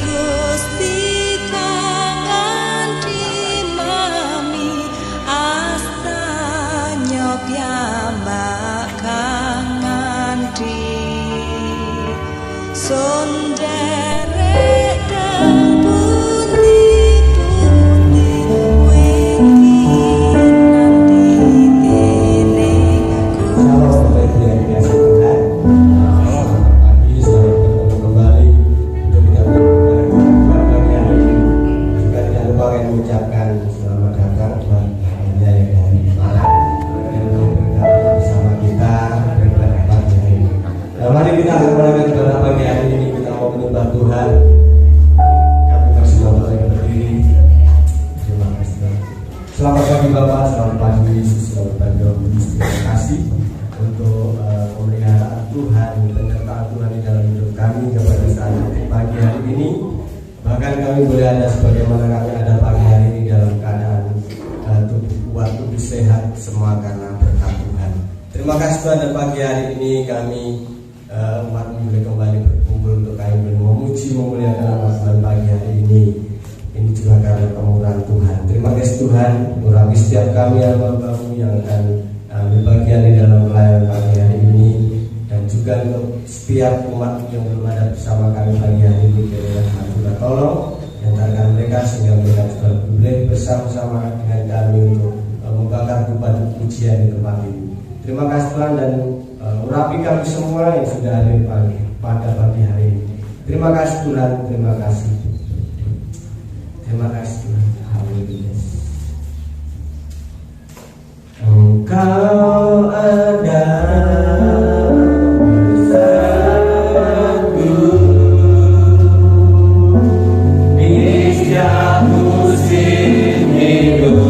Gusti kangen dimami astanya piyambak kangen di sonderek pundi-pundi wengi nanti dening Shalom, Bapak Ibu yang dikasihi Tuhan. Selamat pagi, selamat bertemu kembali untuk kita berjumpa pagi hari ini. Juga tidak lupa kami mengucapkan selamat datang buat Anda yang dari Malang yang bergabung bersama kita pada pagi hari ini. Mari kita kembali pada pagi hari ini, kita mau menyembah Tuhan. Kami masih mau berdiri. Terima kasih Tuhan. Selamat pagi Bapak, selamat pagi Yesus, selamat pagi Om Yesus. Terima kasih untuk pemeliharaan Tuhan, penyertaan Tuhan di dalam hidup kami kepada saat pagi hari ini. Bahkan kami boleh ada sebagaimana kami ada pagi hari ini dalam keadaan tubuh kuat, tubuh sehat, semua karena berkat Tuhan. Terima kasih Tuhan, dan pagi hari ini kami umat boleh kembali berkumpul untuk kami boleh memuji, memuliakan nama Tuhan pagi hari ini. Ini juga karena kemurahan Tuhan. Terima kasih Tuhan, urapi setiap kami hamba-Mu yang akan ambil bagian di dalam pelayanan pagi hari ini, dan juga untuk setiap umat yang belum ada bersama kami pagi hari ini. Kiranya Tuhan tolong yantarkan mereka sehingga mereka juga boleh bersama-sama dengan kami untuk membakar kupat pujian di tempat ini. Terima kasih Tuhan, dan urapi kami semua yang sudah hadir pada pagi hari ini. Terima kasih Tuhan, terima kasih. Terima kasih Tuhan. Haleluya. Engkau ada bersamaku di setiap musim hidupku.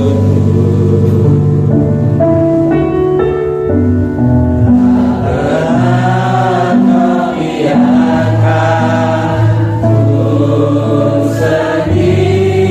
Kau biarkan ku sendiri.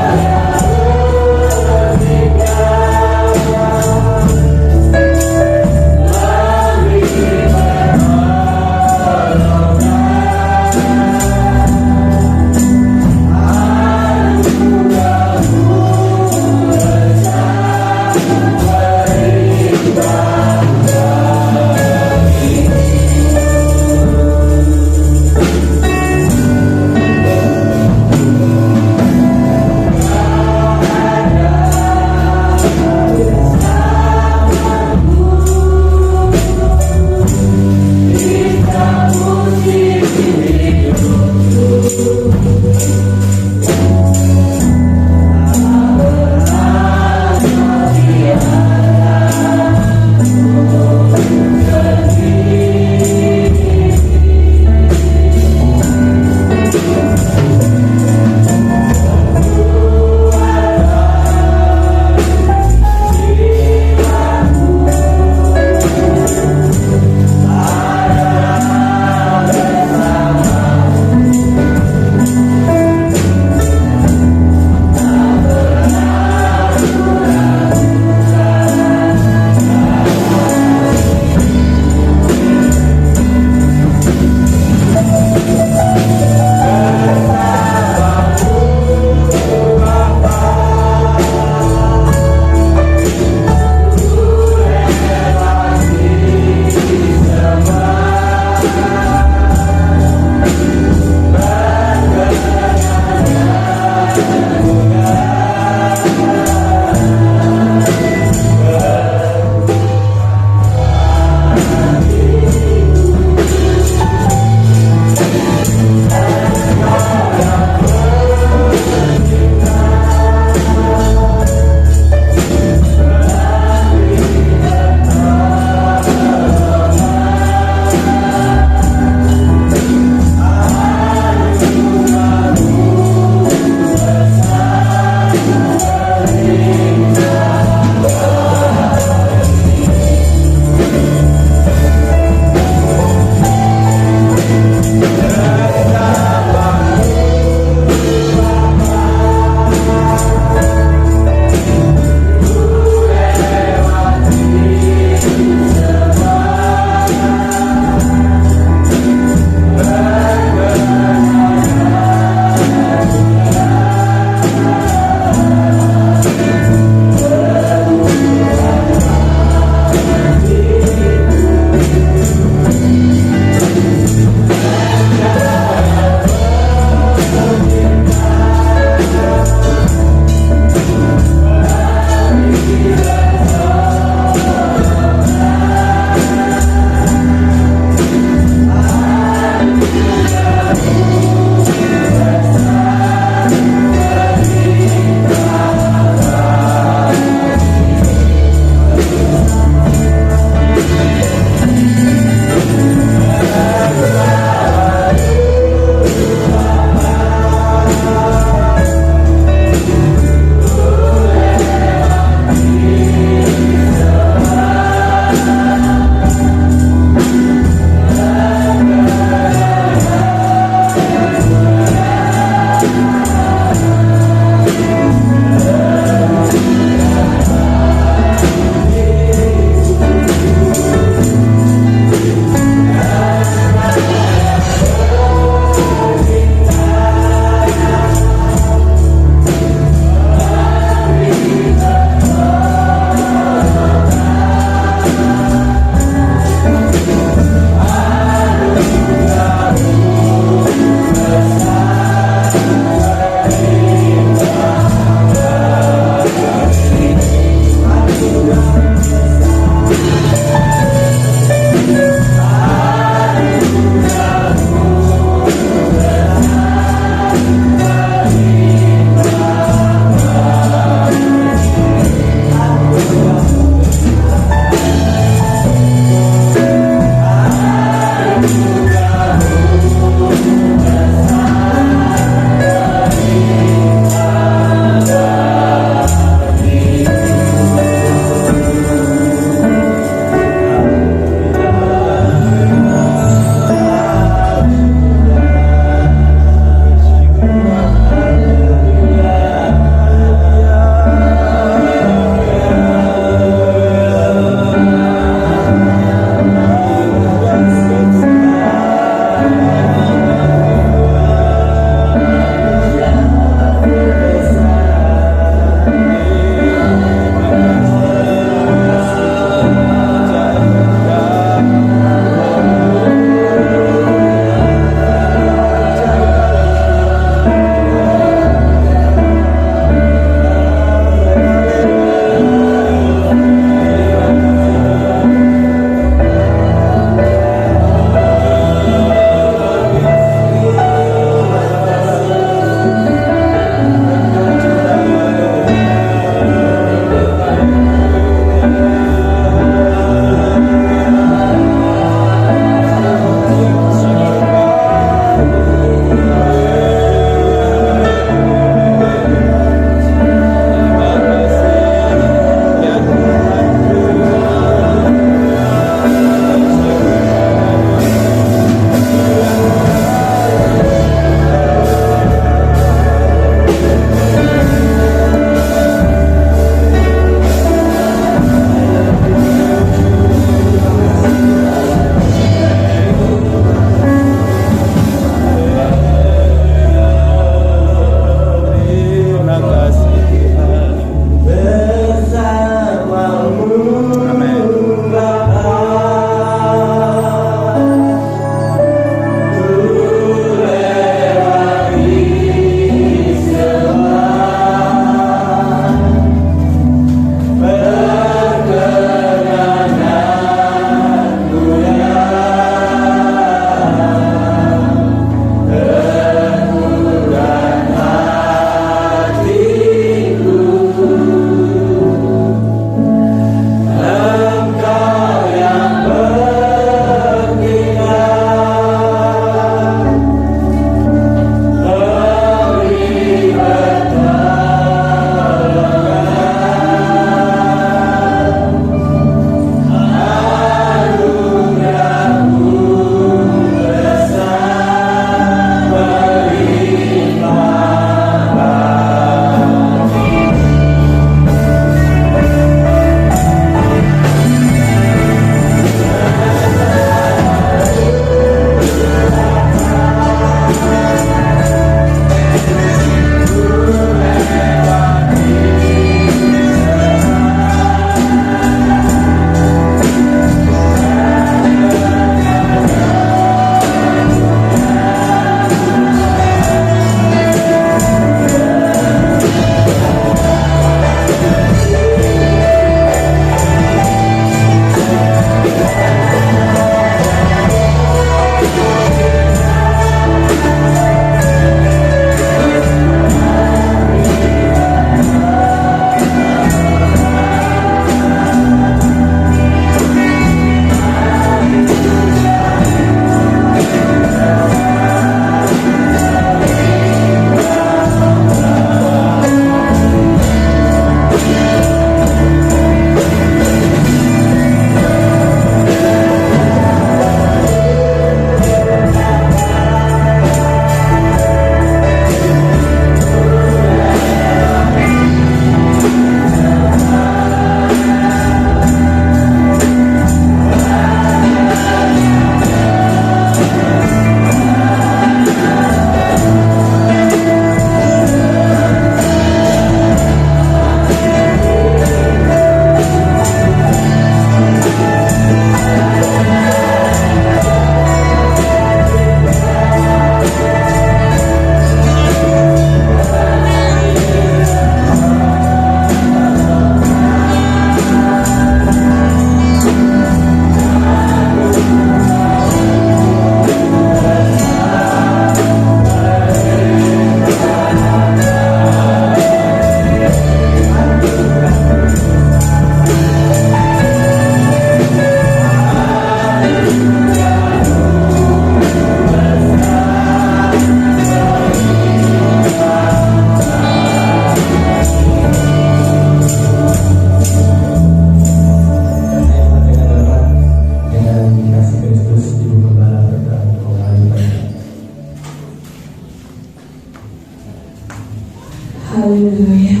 Haleluya.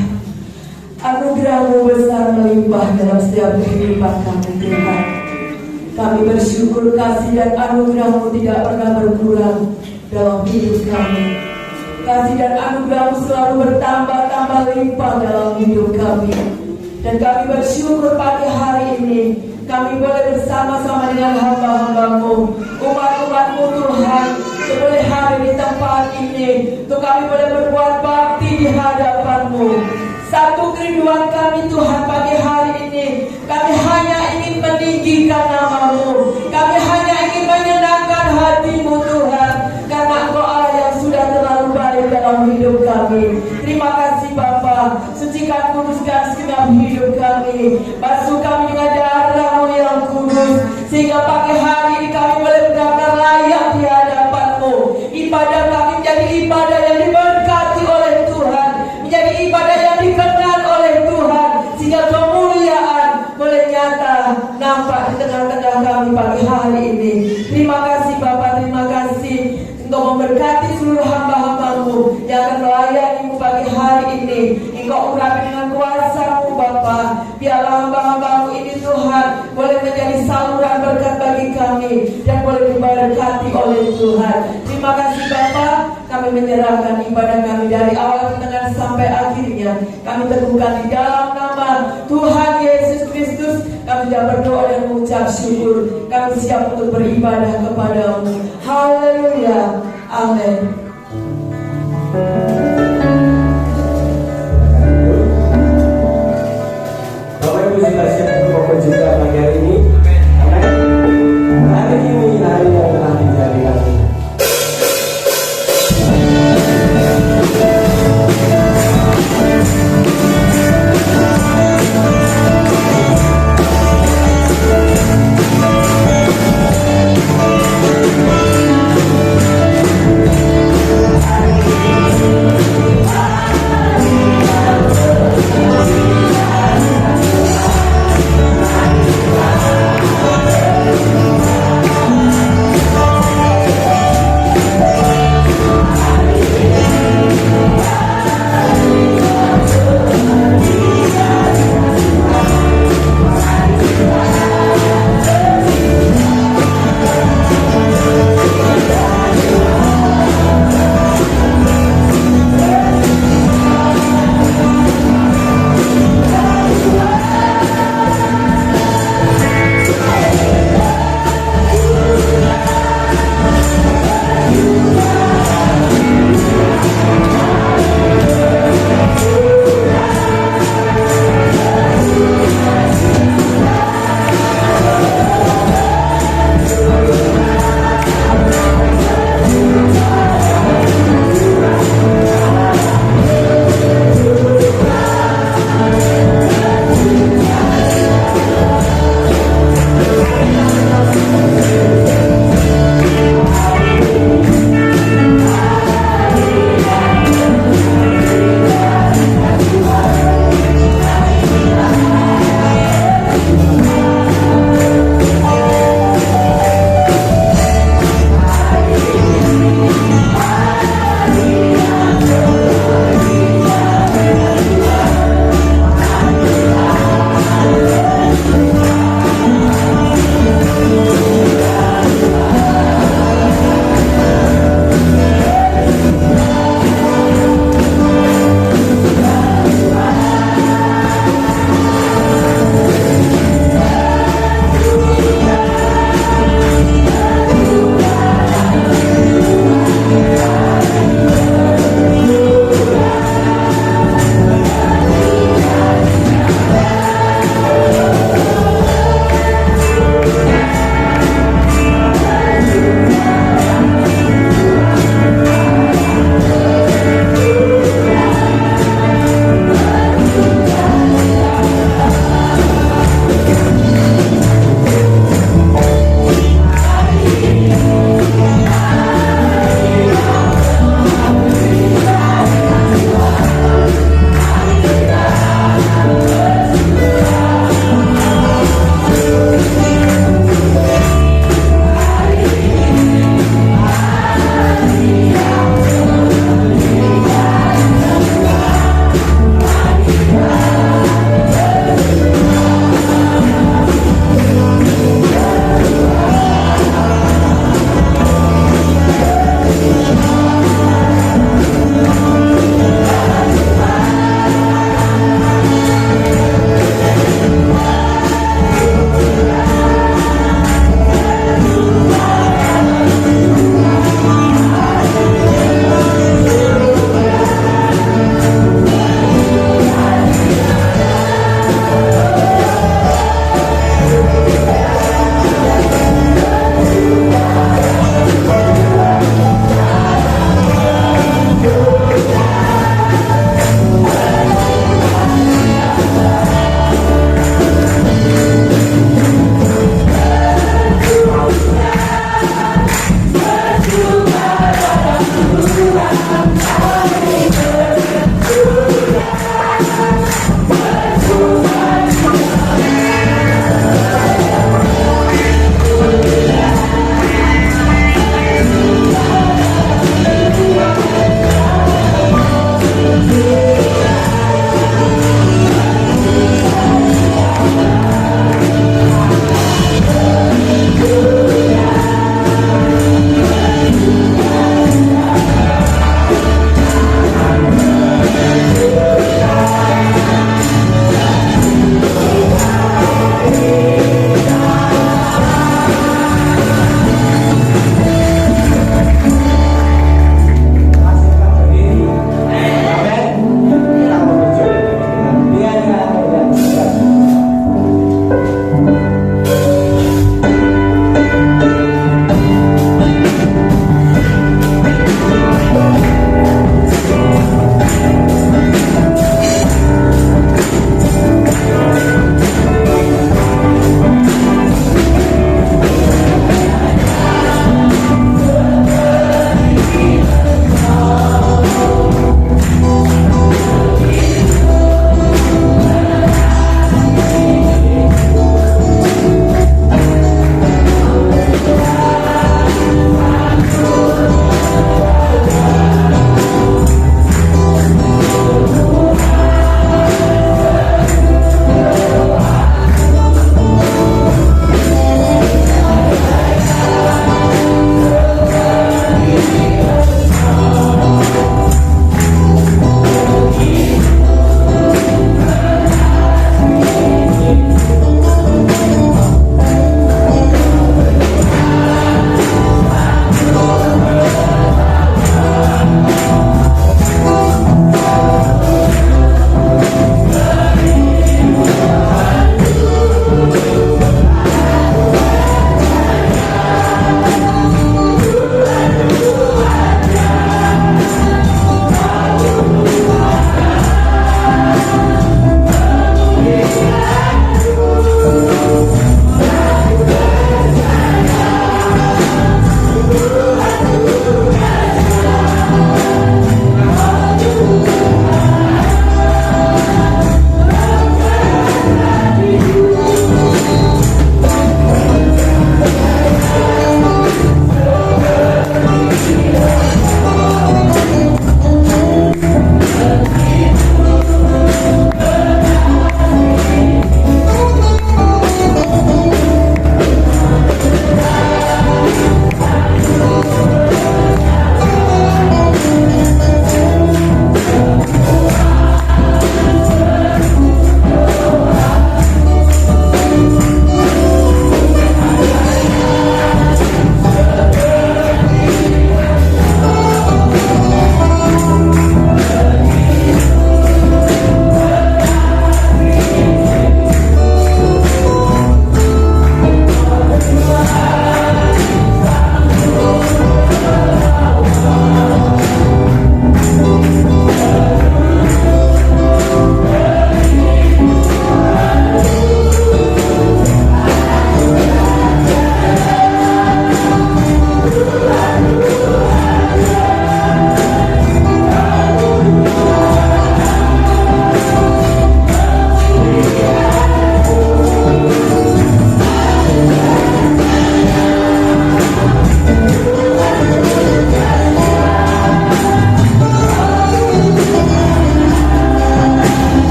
Anugerah-Mu besar melimpah dalam setiap kehidupan kami, Tuhan. Kami bersyukur kasih dan anugerah-Mu tidak pernah berkurang dalam hidup kami. Kasih dan anugerah-Mu selalu bertambah-tambah limpah dalam hidup kami. Dan kami bersyukur pagi hari ini kami boleh bersama-sama dengan hamba-hamba-Mu, umat-umat-Mu Tuhan, untuk boleh hadir di tempat ini, untuk kami boleh berbuat bakti di hadapan-Mu. Satu kerinduan kami Tuhan pagi hari ini, kami hanya ingin meninggikan nama-Mu, kami hanya ingin menyenangkan hati-Mu Tuhan, karena Engkau Allah yang sudah terlalu baik dalam hidup kami. Terima kasih Bapa, sucikan kuduskan segenap hidup kami, basuh kami dengan darah-Mu yang kudus, sehingga pagi hari ini kami boleh benar-benar layak di hadapan-Mu. Ibadah kami menjadi ibadah yang diberkati oleh Tuhan, menjadi ibadah yang dikenal oleh Tuhan, sehingga kemuliaan boleh nyata nampak di tengah-tengah kami pagi hari ini. Terima kasih Bapa, terima kasih Engkau memberkati seluruh hamba-hamba-Mu yang akan melayani-Mu pagi hari ini. Engkau urapi dengan kuasa-Mu Bapa, biarlah hamba-hamba-Mu ini Tuhan boleh menjadi saluran berkat bagi kami dan boleh diberkati oleh Tuhan. Terima kasih Bapa, kami menyerahkan ibadah kami dari awal pertengahan sampai akhirnya. Kami teguhkan di dalam nama Tuhan Yesus Kristus. Kami sudah berdoa dan mengucap syukur. Kami siap untuk beribadah kepada-Mu. Haleluya. Amin. Bapak Ibu sudah siap untuk memperjuangkan pagi hari ini. Amin. Hari ini hari yang telah dijadikan. Hari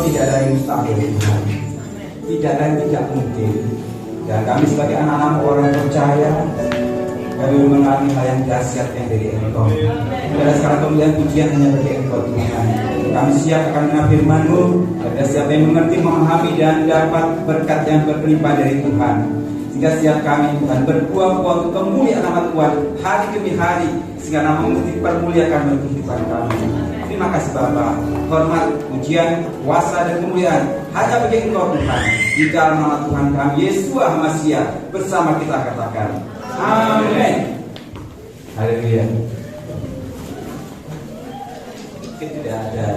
tidak ada yang mustahil Tuhan. Tidak ada yang tidak mungkin. Dan kami sebagai anak-anak orang percaya, kami mengalami hal yang dahsyat yang dari Engkau. Pada sekarang pemilihan pujian hanya bagi Engkau Tuhan. Kami siap akan mendengar firman-Mu. Ada siapa yang mengerti, memahami dan dapat berkat yang berlimpah dari Tuhan. Sehingga setiap kami Tuhan berbuah-buah untuk kemuliaan nama Tuhan hari demi hari, sehingga nama-Mu dipermuliakan dalam kehidupan kami. Terima kasih Bapa. Hormat, pujian, kuasa dan kemuliaan hanya bagi Engkau Tuhan. Di dalam nama Tuhan kami Yesus Masiah bersama kita katakan amin. Haleluya. Mungkin tidak ada.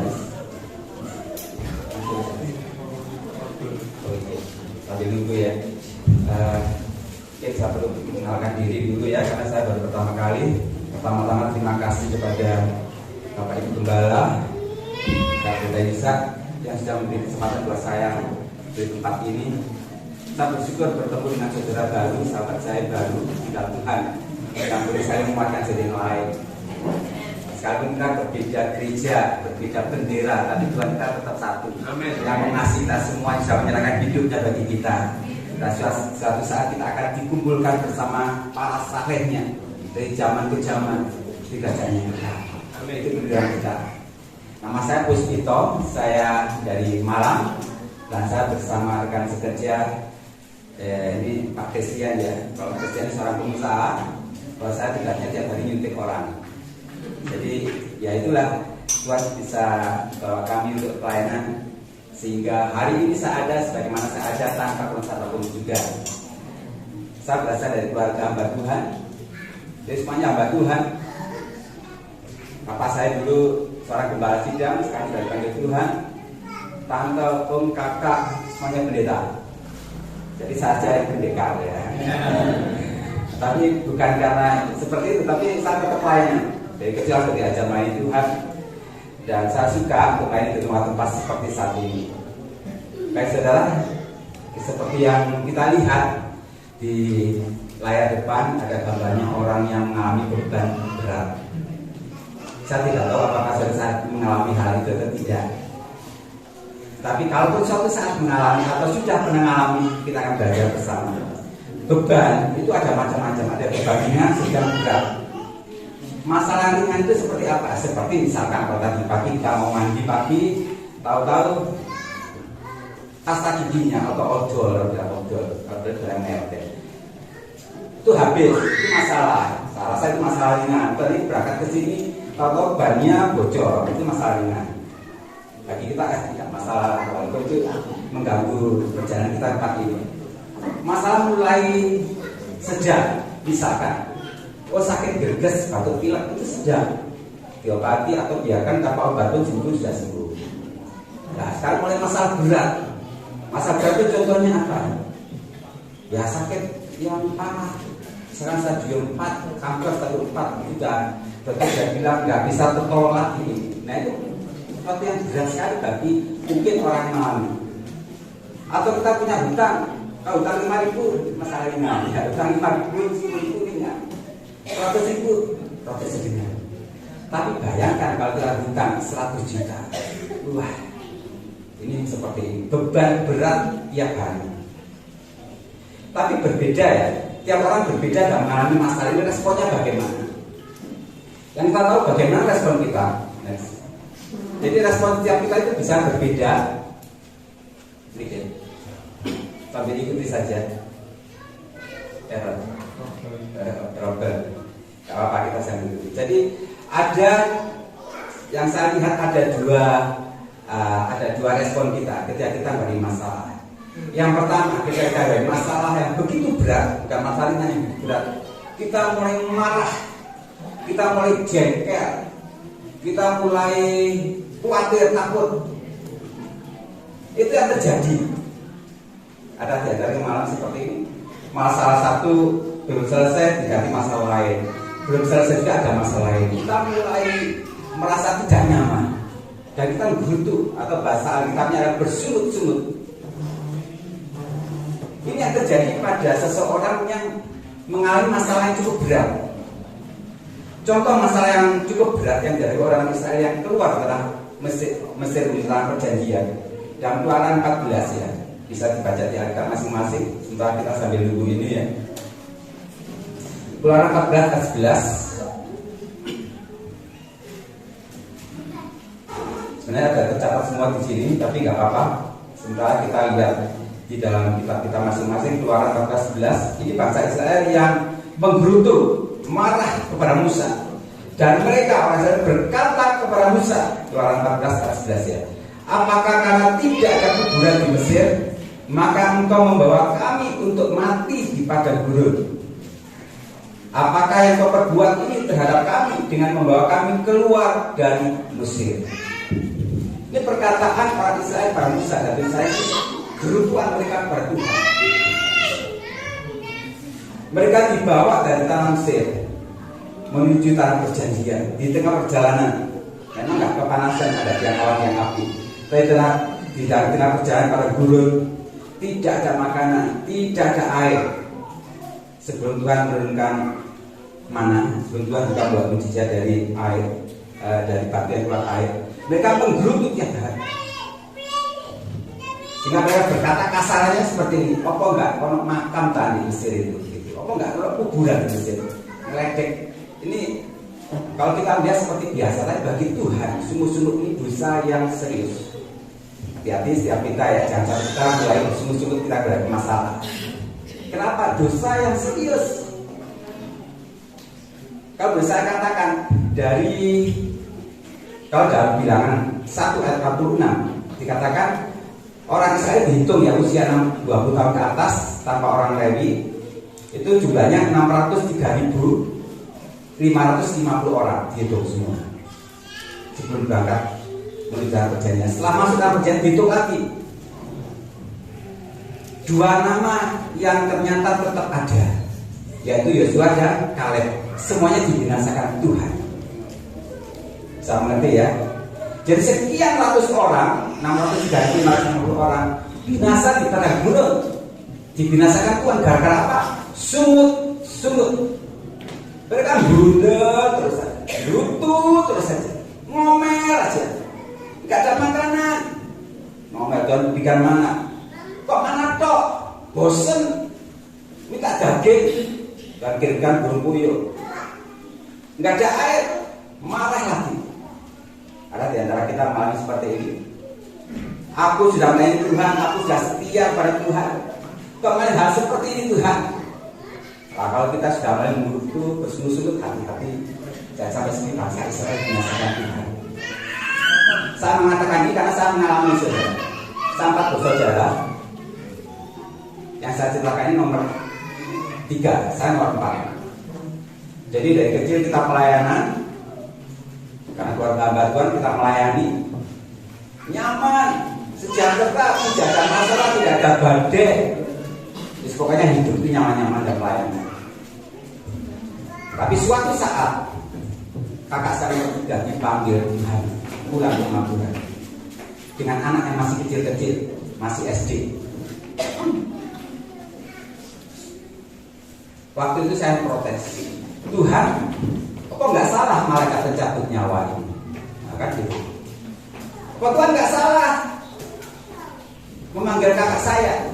Sambil nunggu ya. Saya perlu mengenalkan diri dulu ya, karena saya baru pertama kali. Pertama-tama terima kasih kepada Bapak Ibu Gembala, Kak Bunda Yusak yang sudah memberi kesempatan buat saya di tempat ini. Saya bersyukur bertemu dengan saudara baru, sahabat saya baru di dalam Tuhan yang boleh saya menguatkan jadi lain. Sekalipun kita berbeda gereja, berbeda bendera, tapi Tuhan kita tetap satu. Amin. Yang mengasihi kita semua, bisa menyerahkan hidupnya bagi kita. Dan suatu saat kita akan dikumpulkan bersama para salehnya dari zaman ke zaman di kerajaannya kita. Itu bendera kita. Nama saya Puspito, saya dari Malang dan saya bersama rekan sekerja ini Pak Christian ya. Kalau Christian seorang pengusaha, kalau saya tugasnya tiap hari nyuntik orang. Jadi ya itulah Tuhan bisa bawa kami untuk pelayanan sehingga hari ini saya ada sebagaimana saya ada tanpa konsep apapun juga. Saya berasal dari keluarga hamba Tuhan, jadi semuanya hamba Tuhan. Bapak saya dulu seorang gembala sidang, sekarang sudah dipanggil Tuhan. Tante, om, kakak, semuanya pendeta. Jadi saya pendekar ya. Tapi bukan karena seperti itu, tapi saya tetap pelayanan. Dari kecil saya diajar melayani Tuhan. Dan saya suka untuk melayani di tempat-tempat seperti saat ini. Baik saudara, seperti yang kita lihat di layar depan ada gambarnya orang yang mengalami beban berat. Saya tidak tahu apakah suatu saat mengalami hal itu atau tidak. Tapi kalaupun suatu saat mengalami atau sudah pernah mengalami, kita akan belajar bersama. Beban itu ada macam-macam, ada beban ringan, sedang, berat. Masalah ringan itu seperti apa? Seperti misalkan kalau tadi pagi kita mau mandi pagi, tahu-tahu pasta giginya atau odol yang merah itu habis, itu masalah. Salah saya itu masalah ringan. Tadi berangkat ke sini, tahu-tahu bannya bocor, itu masalah ringan. Bagi kita kan tidak masalah, kalau itu mengganggu perjalanan kita pagi ini. Masalah mulai sedang, misalkan sakit gerges, batuk pilek itu sedang, diobati atau biarkan tanpa obat pun sudah sembuh. Nah sekarang mulai masalah berat. Masalah berat itu contohnya apa? Ya sakit yang parah. Sekarang stadium 4, kanker stadium 4 sudah dokter sudah bilang nggak bisa tertolong lagi. Nah itu sesuatu yang berat sekali bagi mungkin orang yang mengalami. Atau kita punya hutang, hutang 5.000 masalah ringan, ya hutang 5.000, 10.000 ringan. 100.000 protes ringan. Tapi bayangkan kalau kita hutang 100 juta. Wah, ini seperti ini. Beban berat tiap hari. Tapi berbeda ya. Tiap orang berbeda dan mengalami masalah ini, responnya bagaimana? Yang kita tahu bagaimana respon kita. Jadi respon tiap kita itu bisa berbeda. Sedikit. Sambil ikuti saja. Robert. Gak apa-apa kita sambil ikuti. Jadi ada yang saya lihat ada dua respon kita ketika kita mengalami masalah. Yang pertama ketika ada masalah yang begitu berat, bukan masalahnya yang berat, kita mulai marah, kita mulai jengkel, kita mulai khawatir, takut. Itu yang terjadi. Ada dari malam seperti ini. Masalah satu belum selesai diganti masalah lain, belum selesai juga ada masalah lain. Kita mulai merasa tidak nyaman dan kita butuh atau bahasa Alkitabnya adalah bersungut-sungut. Ini yang terjadi pada seseorang yang mengalami masalah yang cukup berat. Contoh masalah yang cukup berat yang dari orang Israel yang keluar setelah Mesir menjelang perjanjian. dan Keluaran 14 ya. Bisa dibaca di Alkitab masing-masing. Sementara kita sambil nunggu ini ya. Keluaran 14 ayat 11. Sebenarnya ada tercatat semua di sini, tapi nggak apa-apa. Sementara kita lihat di dalam kitab kita masing-masing. Keluaran 14:11. Ini bangsa Israel yang menggerutu, marah kepada Musa. Dan mereka orang Israel berkata kepada Musa. Keluaran 14 ayat 11 ya. Apakah karena tidak ada kuburan di Mesir, maka engkau membawa kami untuk mati di padang gurun? Apakah yang kau perbuat ini terhadap kami dengan membawa kami keluar dari Mesir? Ini perkataan orang Israel pada Musa dan saya gerutuan mereka kepada Tuhan. Mereka dibawa dari tanah Mesir menuju tanah perjanjian. Di tengah perjalanan memang nggak kepanasan, ada tiang awan yang api. Tapi di tengah perjalanan pada gurun, tidak ada makanan, tidak ada air. Sebelum Tuhan menurunkan mana, sebelum Tuhan bukan buat mujizat dari air, dari batu yang keluar air, mereka menggerutu tiap hari. Sehingga mereka berkata kasarannya seperti ini, apa enggak kalau makam tadi di Mesir itu, gitu. Apa enggak kalau kuburan di Mesir, ngeledek. Ini kalau kita lihat seperti biasa, tapi bagi Tuhan sungguh-sungguh ini dosa yang serius. Hati-hati setiap kita ya, jangan sampai kita mulai sungguh-sungguh kita berada masalah. Kenapa? Dosa yang serius. Kalau bisa saya katakan kalau dalam Bilangan 1 ayat 46 dikatakan orang Israel dihitung ya usia 20 tahun ke atas tanpa orang Lewi itu jumlahnya 603.550 orang dihitung semua sebelum berangkat menuju tanah perjanjian. Setelah masuk tanah perjanjian dihitung lagi 2 nama yang ternyata tetap ada, yaitu Yosua dan Kaleb. Semuanya dibinasakan Tuhan. Bisa mengerti ya? Jadi sekian ratus orang, 603.550 orang binasa di tanah gurun. Dibinasakan Tuhan gara-gara apa? Sungut. Mereka bundel terus saja, lutut terus saja, ngomel aja, nggak ada makanan. Ngomel Tuhan berikan mana? Kok mana tok? Bosen, minta daging, dan kirimkan burung puyuh. Nggak ada air, marah lagi. Ada di antara kita mengalami seperti ini. Aku sudah melayani Tuhan, aku sudah setia pada Tuhan. Kok malah hal seperti ini Tuhan? Nah, kalau kita sudah mulai menggerutu, bersungguh-sungguh, hati-hati jangan sampai seperti bangsa Israel binasakan Tuhan. Saya mengatakan ini karena saya mengalami saudara. Sampai bersaudara yang saya ceritakan ini nomor 3, saya nomor 4. Jadi dari kecil kita pelayanan, karena keluarga hamba Tuhan kita melayani, nyaman, sejahtera, tidak ada masalah, tidak ada badai. Jadi pokoknya hidup itu nyaman-nyaman dan pelayanan. Tapi suatu saat kakak saya yang tidak dipanggil Tuhan pulang ke Madura dengan anak yang masih kecil-kecil, masih SD. Waktu itu saya protes, Tuhan, kok nggak salah malaikat pencabut nyawa ini? Nah, kan gitu. Kok Tuhan nggak salah memanggil kakak saya?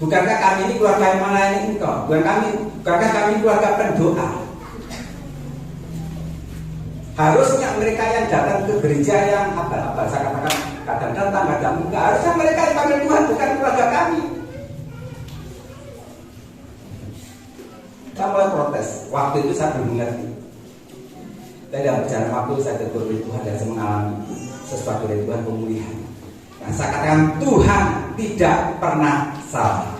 Bukankah kami ini keluarga yang melayani Engkau? Bukankah kami keluarga pendoa? Harusnya mereka yang datang ke gereja yang apa saya katakan kadang datang kadang enggak. Harusnya mereka dipanggil Tuhan, bukan keluarga kami. Saya mulai protes. Waktu itu saya belum mengerti. Tapi dalam perjalanan waktu saya tegur Tuhan dan saya mengalami sesuatu dari Tuhan, pemulihan. Yang saya katakan Tuhan tidak pernah salah.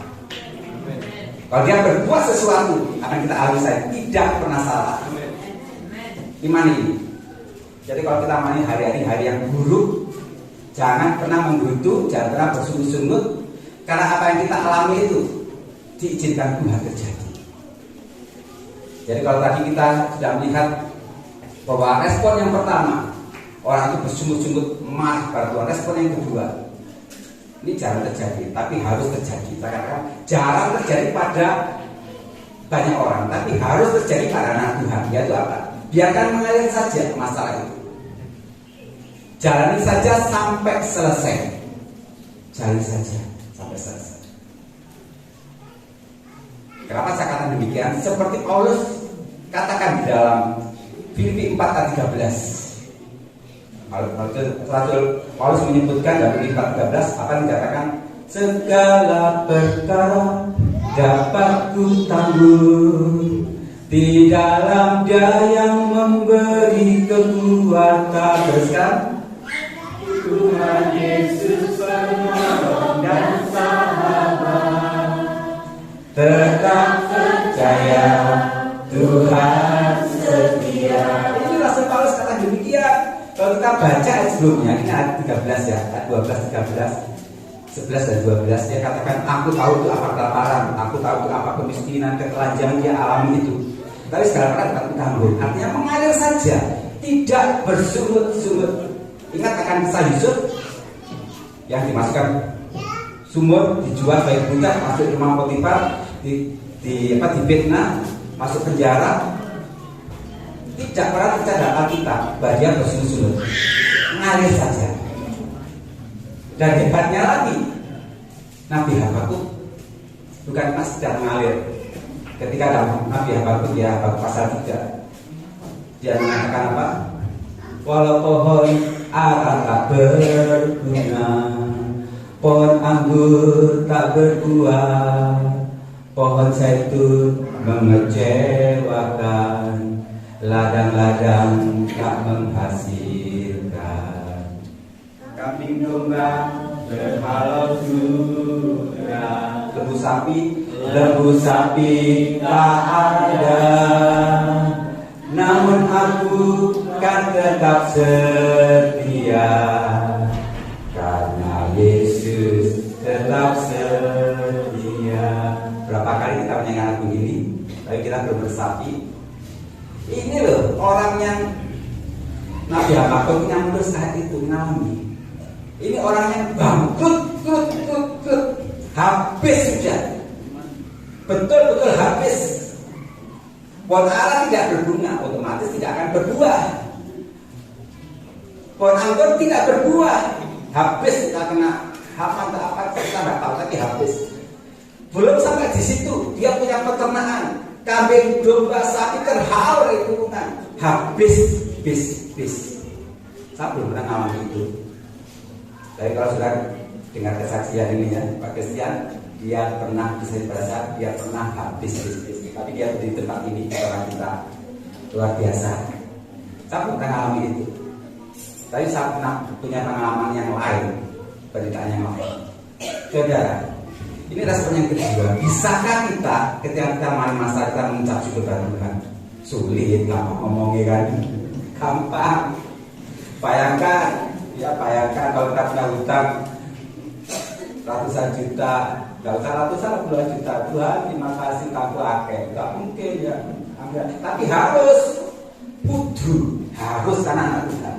Kalau dia berbuat sesuatu akan kita alami saya tidak pernah salah. Gimana ini? Jadi kalau kita mengalami hari-hari yang buruk, jangan pernah menggerutu, jangan pernah bersungut-sungut, karena apa yang kita alami itu diizinkan Tuhan terjadi. Jadi kalau tadi kita sudah melihat bahwa respon yang pertama orang itu bersungut-sungut marah pada Tuhan. Respon yang kedua, ini jarang terjadi, tapi harus terjadi. Saya katakan jarang terjadi pada banyak orang, tapi harus terjadi pada anak Tuhan. Yaitu apa? Biarkan mengalir saja masalah itu. Jalani saja sampai selesai. Cari saja sampai selesai. Kenapa saya katakan demikian? Seperti Paulus katakan di dalam Filipi 4 ayat 13. Rasul Paulus menyebutkan dalam Filipi 4 ayat 13 apa yang dikatakan? Segala perkara dapat ku tanggung di dalam Dia yang memberi kekuatan. Teruskan. Tuhan Yesus penolong dan sahabat, tetap percaya Tuhan setia. Ini Rasul Paulus kata demikian. Kalau kita baca ayat sebelumnya, ini ayat 13 ya, ayat 12, 13, 11 dan 12, dia katakan, aku tahu itu apa kelaparan, aku tahu itu apa kemiskinan, ketelanjangan dia alami itu. Tapi segala perkara dapat ditanggung. Artinya mengalir saja, tidak bersungut-sungut. Ingat akan kisah Yusuf yang dimasukkan sumur, dijual sebagai budak, masuk rumah Potifar, difitnah, masuk penjara. Tidak pernah tercatat Alkitab bahwa dia bersungut-sungut, mengalir saja. Dan hebatnya lagi, Nabi Habakuk bukan pas sedang mengalir. Ketika ada Nabi Habakuk, ya Habakuk pasal 3, dia mengatakan apa? Walau pohon ara tak berguna, pohon anggur tak berbuah, pohon zaitun mengecewakan, ladang-ladang tak menghasilkan, kambing domba berhalau juga, lembu sapi tak ada. Namun aku kan tetap setia, karena Yesus tetap setia. Berapa kali kita menyanyikan lagu ini, tapi kita belum bersapi. Ini loh orang yang Nabi Habakuk yang menulis ayat itu mengalami. Ini orang yang bangkrut, habis sudah, betul-betul habis. Pohon ara tidak berbunga, otomatis tidak akan berbuah. Pohon anggur tidak berbuah, habis kita kena hama atau apa kita nggak tahu, tapi habis. Belum sampai di situ, dia punya peternakan, kambing, domba, sapi terhaur dari turunan, habis, bis. Saya belum pernah ngalami itu. Tapi kalau sudah dengar kesaksian ini ya, Pak Christian, dia pernah bisa dibaca, dia pernah habis. Tapi dia di tempat ini orang kita luar biasa. Saya pernah mengalami itu. Tapi saya pernah punya pengalaman yang lain, penderitaan yang lain. Saudara, ini respon yang kedua. Bisakah kita ketika kita main masa kita mengucap syukur pada Tuhan? Sulit, gampang ngomongnya kan? Gampang. Bayangkan kalau kita punya hutang ratusan juta, gak usah ratusan, puluhan juta. Tuhan, terima kasih kamu akeh. Gak mungkin ya. Tapi harus karena anak Tuhan.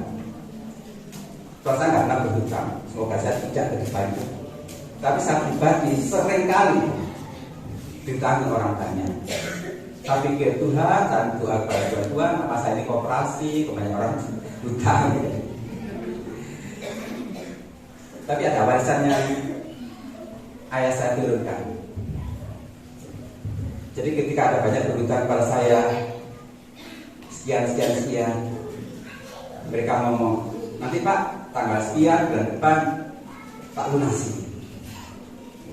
Kalau saya gak pernah berhutang, semoga saya tidak terlibat. Tapi saya pribadi seringkali ditangi orang banyak. Saya pikir Tuhan, dan doa kepada Tuhan, apa saya ini koperasi, kebanyakan orang hutang. Tapi ada warisan yang ayah saya turunkan. Jadi ketika ada banyak berhutang kepada saya, sekian, mereka ngomong, nanti Pak, tanggal sekian bulan depan Pak lunasi.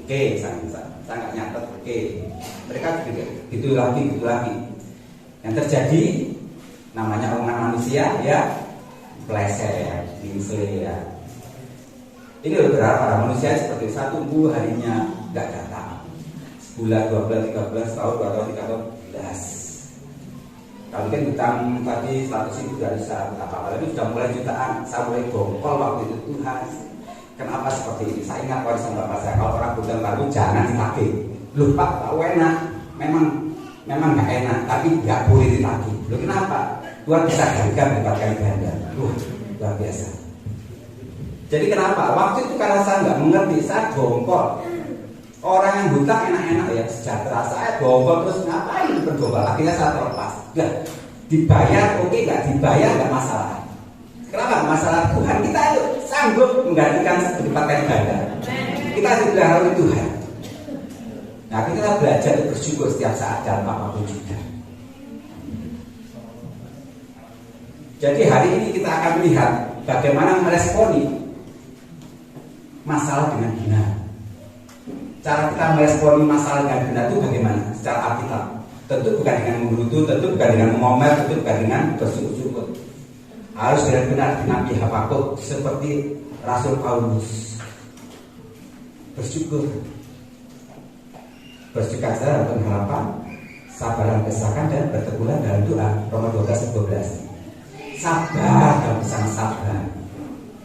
Oke, saya nggak nyatet. Oke, mereka gitu lagi. Yang terjadi namanya omongan manusia ya, pleset, bingsel ya. Ini berharap para manusia seperti saya tunggu harinya nggak datang. Sebulan, 2 bulan, 3 bulan, setahun, 2 tahun, 3 tahun, 11. Kalau kan hutang tadi 100 ribu tidak bisa apa-apa. Tapi sudah mulai jutaan, saya mulai bongkol waktu itu. Tuhan, kenapa seperti ini? Saya ingat warisan bapak saya, kalau orang hutang baru jangan ditagih. Loh Pak, enak. Memang nggak enak, tapi nggak boleh ditagih. Loh kenapa? Tuhan bisa gantikan berkat kali ganda. Luar biasa. Jadi kenapa? Waktu itu karena saya nggak mengerti, saya bongkol. Orang yang hutang enak-enak ya, sejahtera. Saya bongkol terus ngapain berdoa? Akhirnya saya terlepas. Nggak dibayar, oke, nggak dibayar nggak masalah. Kenapa? Masalah Tuhan kita itu sanggup menggantikan berlipat kali ganda. kita dipelihara oleh Tuhan. Nah, kita belajar untuk bersyukur setiap saat dalam apapun juga. Jadi hari ini kita akan melihat bagaimana meresponi masalah dengan benar. Cara kita meresponi masalah dengan benar itu bagaimana? Secara Alkitab. Tentu bukan dengan menggerutu, tentu bukan dengan mengomel, tentu bukan dengan bersyukur-syukur. Harus dengan benar dengan pihak Habakuk seperti Rasul Paulus. Bersyukur, bersukacita dalam pengharapan, sabar dalam kesakan, dan berteguhlah dalam doa. Roma 12:12. Sabar, kamu sangat sabar.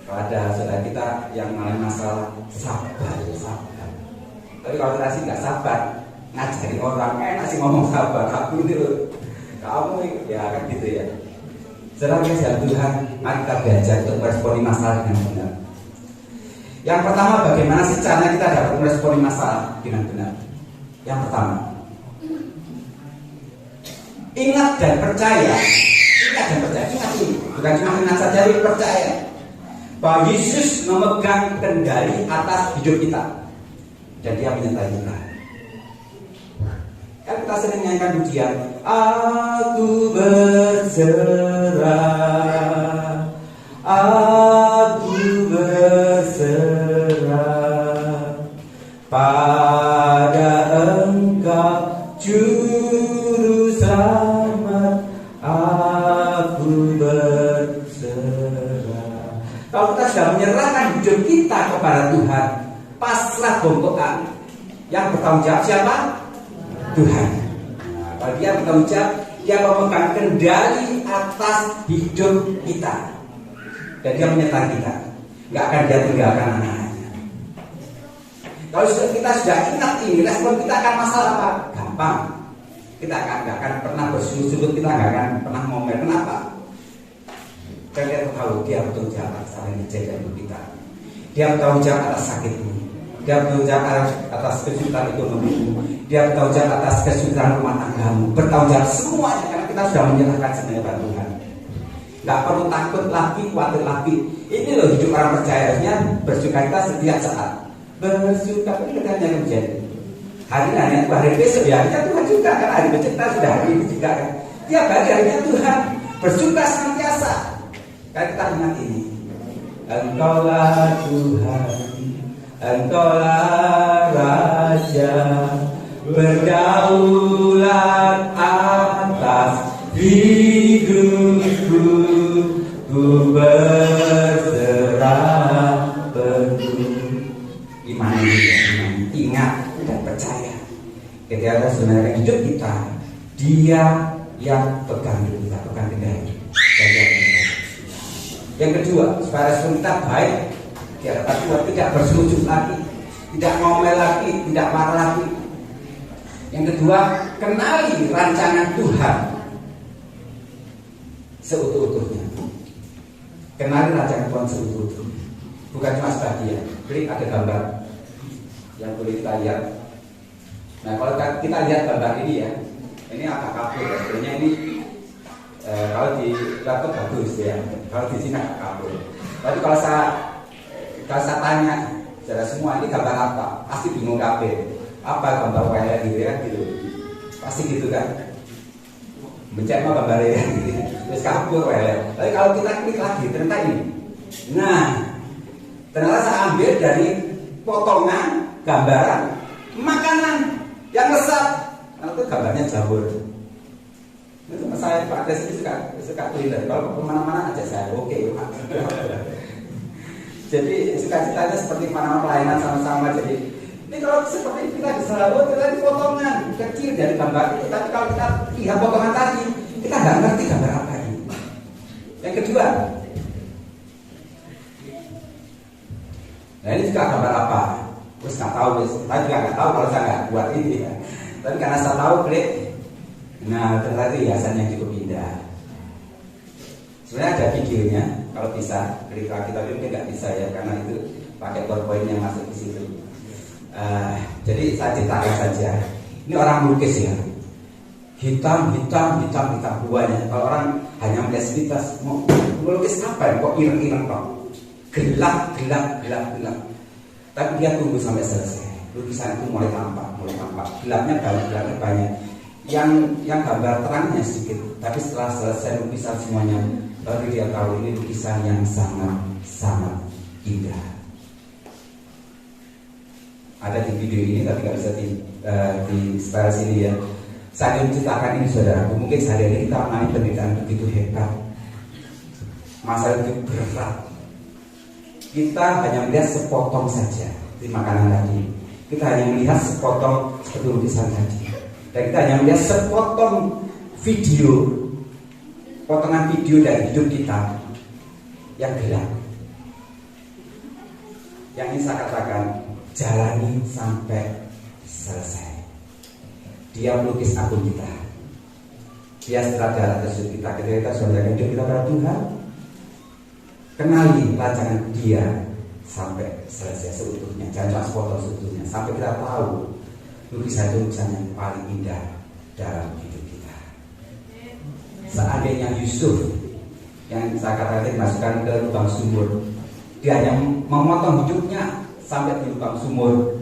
Kalau ada saudara kita yang mengalami masalah, sabar. Tapi kalau kita sih nggak sabar, ngajarin orang enak sih ngomong sabar. Aku ini loh, kamu ya kan gitu ya. Saudara kasih Tuhan, mari kita belajar untuk meresponi masalah dengan benar. Yang pertama, bagaimana sih caranya kita dapat meresponi masalah dengan benar? Yang pertama, ingat dan percaya. Ingat ini, bukan cuma ingat saja, tapi percaya bahwa Yesus memegang kendali atas hidup kita dan Dia menyertai kita. Kan kita sering nyanyikan pujian, aku berserah, aku berserah pada Engkau Juru Selamat, aku berserah. Kalau kita sudah menyerahkan hidup kita kepada Tuhan, pasrah bongkokan, yang bertanggung jawab siapa? Tuhan. Nah, kalau Dia bertanggung jawab, Dia memegang kendali atas hidup kita dan Dia menyertai kita. Nggak akan Dia tinggalkan anak-anaknya. Kalau kita sudah ingat ini, respon kita akan masalah apa? Gampang. Kita nggak akan pernah bersyukur, kita nggak akan pernah ngomel. Kenapa? Karena kita tahu Dia bertanggung jawab atas apa yang terjadi dalam kita. Dia bertanggung jawab atas sakitmu. Dia bertanggung jawab atas kesulitan ekonomimu. Dia bertanggung jawab atas kesulitan rumah tanggamu. Bertanggung jawab semuanya karena kita sudah menyerahkan semuanya pada Tuhan. Nggak perlu takut lagi, khawatir lagi. Ini loh hidup orang percayanya, bersukacita setiap saat. Bersuka itu kan yang terjadi. Hari ini hari besok ya harinya Tuhan juga, karena hari besok kita sudah hari ini juga kan. Tiap hari harinya Tuhan, bersuka senantiasa. Karena kita ingat ini, Engkaulah Tuhan, Engkaulah Raja, berdaulat atas hidupku, ku berserah penuh. Iman ingat dan percaya. Ketika sebenarnya hidup kita, Dia yang pegang hidup kita, pegang kendali. Yang kedua, supaya respon kita baik, di hadapan Tuhan, tidak bersujud lagi, tidak ngomel lagi, tidak marah lagi. Yang kedua, kenali rancangan Tuhan seutuh-utuhnya. Kenali rancangan Tuhan seutuh-utuhnya, bukan cuma sebagian. Jadi ada gambar yang boleh kita lihat. Nah, kalau kita lihat gambar ini ya, ini agak kabur ya. Sebenarnya ini kalau di laptop bagus ya, kalau di sini agak kabur. Tapi kalau saya tanya saudara semua, ini gambar apa? Pasti bingung kabeh. Apa gambar wayang gitu ya, gitu. Pasti gitu kan. Mencet mah gambarnya gitu. Terus kabur wayang. Tapi kalau kita klik lagi, ternyata ini. Nah, ternyata saya ambil dari potongan gambaran makanan yang lezat. Nah, itu gambarnya jamur. Itu saya Pak Des ini suka kuliner. Kalau kemana-mana aja saya oke. Jadi cita-citanya seperti mana pelayanan sama-sama. Jadi ini kalau seperti kita selalu kita di potongan kecil dari gambar itu. Tapi kalau kita lihat potongan tadi, kita nggak ngerti gambar apa ini. Yang kedua, nah ini juga gambar apa? Terus nggak tahu, saya juga nggak tahu kalau saya nggak buat ini ya. Tapi karena saya tahu klik, nah ternyata hiasan yang cukup indah. Sebenarnya ada videonya, kalau bisa klik lagi, tapi mungkin nggak bisa ya karena itu pakai PowerPoint yang masuk di situ. Jadi saya ceritakan saja. Ini orang melukis ya, hitam buahnya. Kalau orang hanya melihat sekilas, mau melukis apa? Kok ireng-ireng kok? Gelap. Tapi dia tunggu sampai selesai. Lukisan itu mulai tampak. Gelapnya banyak. Yang gambar terangnya sedikit. Tapi setelah selesai lukisan semuanya, baru dia tahu ini lukisan yang sangat indah. Ada di video ini, tapi nggak bisa di sebelah sini ya. Saya menceritakan ini saudara. Mungkin sehari-hari kita mengalami penderitaan begitu hebat. Masalah itu berat. Kita hanya melihat sepotong saja di makanan tadi. Kita hanya melihat sepotong seperti lukisan tadi. Dan kita hanya melihat sepotong video, potongan video dari hidup kita yang gelap. Yang ini saya katakan, jalani sampai selesai. Dia melukis akun kita. Dia sutradara tersebut kita. Ketika kita sudah hidup kita pada Tuhan, kenali rancangan dia sampai selesai seutuhnya, jangan cuma sepotong seutuhnya, sampai kita tahu lukisan itu lukisan yang paling indah dalam hidup kita. Seandainya Yusuf yang saya katakan dimasukkan ke lubang sumur, dia hanya memotong hidupnya sampai di lubang sumur,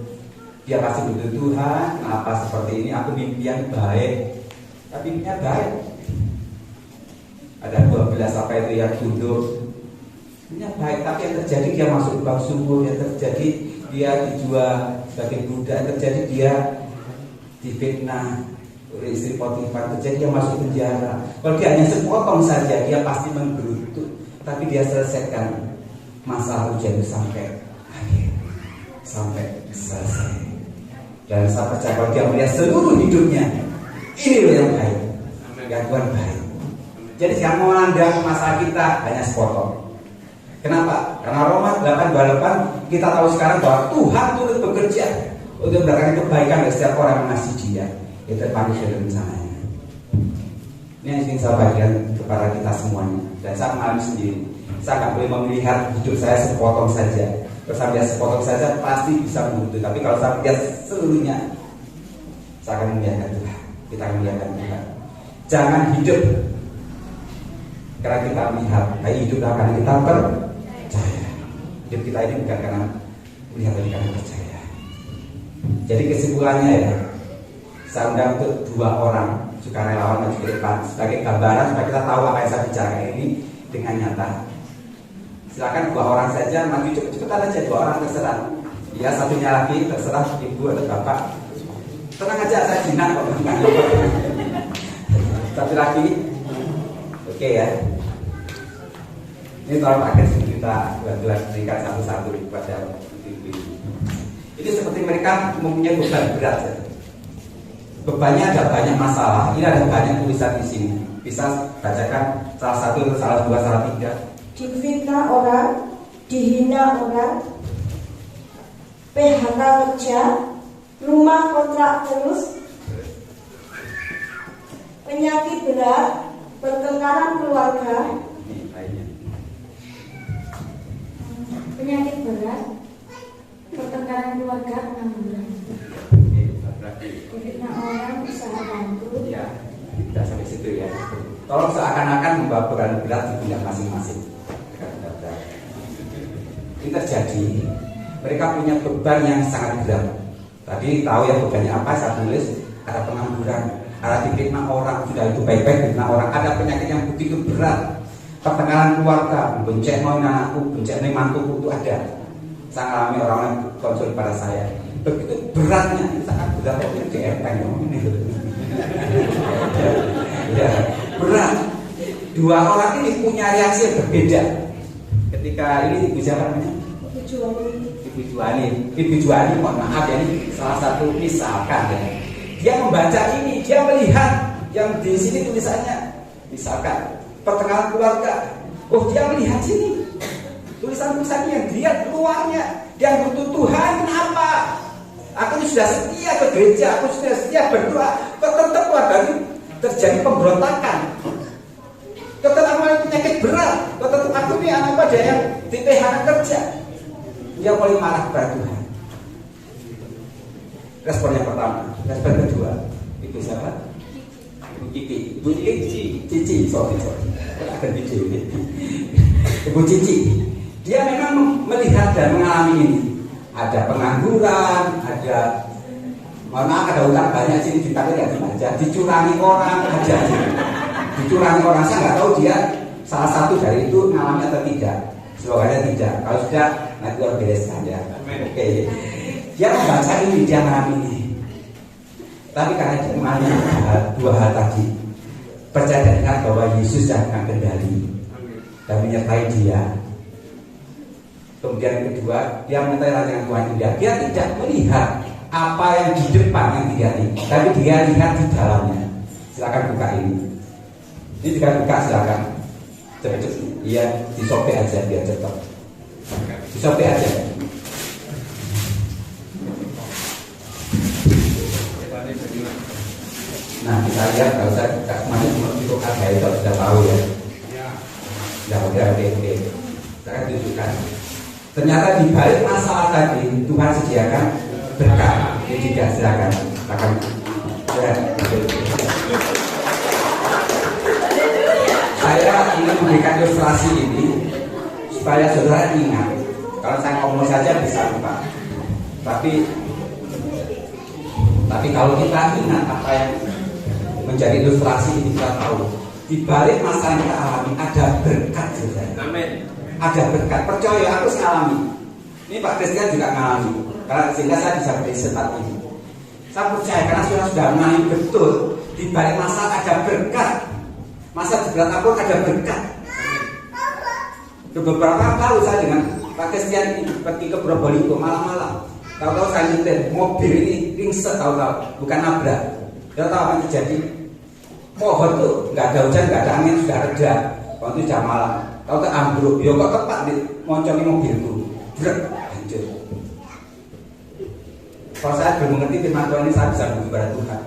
dia pasti butuh Tuhan. Kenapa seperti ini? Aku mimpi yang baik, tapi mimpinya baik. Ada 12 apa itu yang tunduk. Ini baik, tapi yang terjadi dia masuk lubang sumur, yang terjadi dia dijual sebagai budak, yang terjadi dia difitnah oleh istri Potifar, terjadi dia masuk penjara. Kalau dia hanya sepotong saja, dia pasti menggerutu, tapi dia selesaikan masalah ujian itu sampai akhir, sampai selesai. Dan saya percaya kalau dia melihat seluruh hidupnya, ini loh yang baik, yang Tuhan baik. Jadi jangan memandang masalah kita hanya sepotong. Kenapa? Karena Roma 8:28 kita tahu sekarang bahwa Tuhan turut bekerja untuk mendatangkan kebaikan dari setiap orang yang mengasihi Dia. Itu manusia rencananya. Ini yang ingin saya bagikan kepada kita semuanya. Dan saya mengalami sendiri. Saya nggak boleh melihat hidup saya sepotong saja. Kalau saya lihat sepotong saja pasti bisa membutuhkan. Tapi kalau saya lihat seluruhnya, saya akan melihatkan Tuhan. Kita akan melihatkan Tuhan. Jangan hidup karena kita melihat, tapi hidup karena kita percaya. Hidup kita ini bukan karena melihat, tapi karena percaya. Jadi kesimpulannya ya, saya undang untuk 2 orang sukarelawan maju ke depan sebagai gambaran supaya kita tahu apa yang saya bicarakan ini dengan nyata. Silakan 2 orang saja maju cepat-cepat aja, 2 orang terserah. Ya, satunya lagi terserah ibu atau bapak. Tenang aja, saya jinak kok. Satu lagi, oke ya. Ini tolong pakai kita buat berikan satu-satu kepada ibu. Ini seperti mereka mempunyai beban berat ya. Bebannya ada banyak masalah. Ini ada banyak tulisan di sini. Bisa bacakan salah satu, salah 2, salah 3. Difitnah orang, dihina orang, PHK kerja, rumah kontrak terus, penyakit berat, pertengkaran keluarga, penyakit berat, pertengkaran keluarga 6 bulan. Difitnah orang, usaha bantu. Ya, tidak sampai situ ya. Tolong seakan-akan membawa beban berat di pundak masing-masing. Ini terjadi. Mereka punya beban yang sangat berat. Tadi tahu ya bebannya apa? Saya tulis ada pengangguran, ada difitnah orang, sudah itu baik-baik difitnah orang, ada penyakit yang begitu berat, pertengkaran keluarga, benceng anakku, benceng mantuku itu ada. Saya alami orang-orang konsul pada saya. Begitu beratnya, itu sangat berat kok di DRP ini. Ya, berat. 2 orang ini punya reaksi yang berbeda. Ketika ini ibu siapa namanya? Ibu Juwani, mohon maaf ya, ini salah satu misalkan ya. Dia membaca ini, dia melihat yang di sini tulisannya, misalkan pertengkaran keluarga. Oh, dia melihat sini tulisan-tulisannya yang dilihat luarnya, dia butuh Tuhan. Kenapa? Aku ini sudah setia ke gereja, aku sudah setia berdoa, kok tetap keluarga ini terjadi pemberontakan. Tetap aku ini penyakit berat, kok tetap aku ini anak pada yang di PHK kerja. Dia mulai marah kepada Tuhan. Respon yang pertama. Respon kedua, ibu siapa? Ibu Kiki. Ibu Cici. Sorry. Akan Cici. Ibu Cici. Dia memang melihat dan mengalami ini. ada pengangguran, ada mana ada utang banyak sini kita tidak dibaca, dicurangi orang aja, dicurangi orang. Saya nggak tahu dia salah satu dari itu ngalami atau tidak. Semoga tidak. Kalau sudah nanti orang beres saja. Oke. Dia membaca ini, dia mengalami ini. Tapi karena dia mengalami dua hal tadi, percaya dan ingat bahwa Yesus yang akan kendali dan menyertai dia. Kemudian yang kedua, dia menyertai rancangan Tuhan indah. Dia tidak melihat apa yang di depan yang dilihat, tapi dia lihat di dalamnya. Silakan buka ini. Ini juga buka, silakan. Cepet, iya, disopek aja biar cepat. Disopek aja. Nah, kita lihat kalau saya semuanya untuk ada itu sudah tahu ya. Ya udah, oke. Saya tunjukkan. Ternyata di balik masalah tadi Tuhan sediakan berkat. Ini juga silakan. Akan. Saya ingin memberikan ilustrasi ini supaya saudara ingat. Kalau saya ngomong saja bisa lupa. Tapi kalau kita ingat apa yang menjadi ilustrasi ini, kita tahu di balik masalah yang kita alami ada berkat saudara. Amin. Ada berkat. Percaya aku mengalami. Ini Pak Christian juga mengalami. Karena sehingga saya bisa beristirahat ini. Saya percaya karena sudah mengalami betul di balik masalah ada berkat. Masa berat apapun ada berkat. Beberapa kali saya dengan Pak Christian ini pergi ke Probolinggo malam-malam. Tahu-tahu saya nyetir mobil ini ringset, tahu-tahu bukan nabrak. Dia tahu apa yang terjadi. Pohon tuh nggak ada hujan, nggak ada angin, sudah reda. Waktu itu jam malam. Tahu-tahu ambruk. Ya kok tepat di moncongi mobilku. Brek, hancur. Kalau saya belum mengerti firman Tuhan ini, saya bisa menuju pada Tuhan.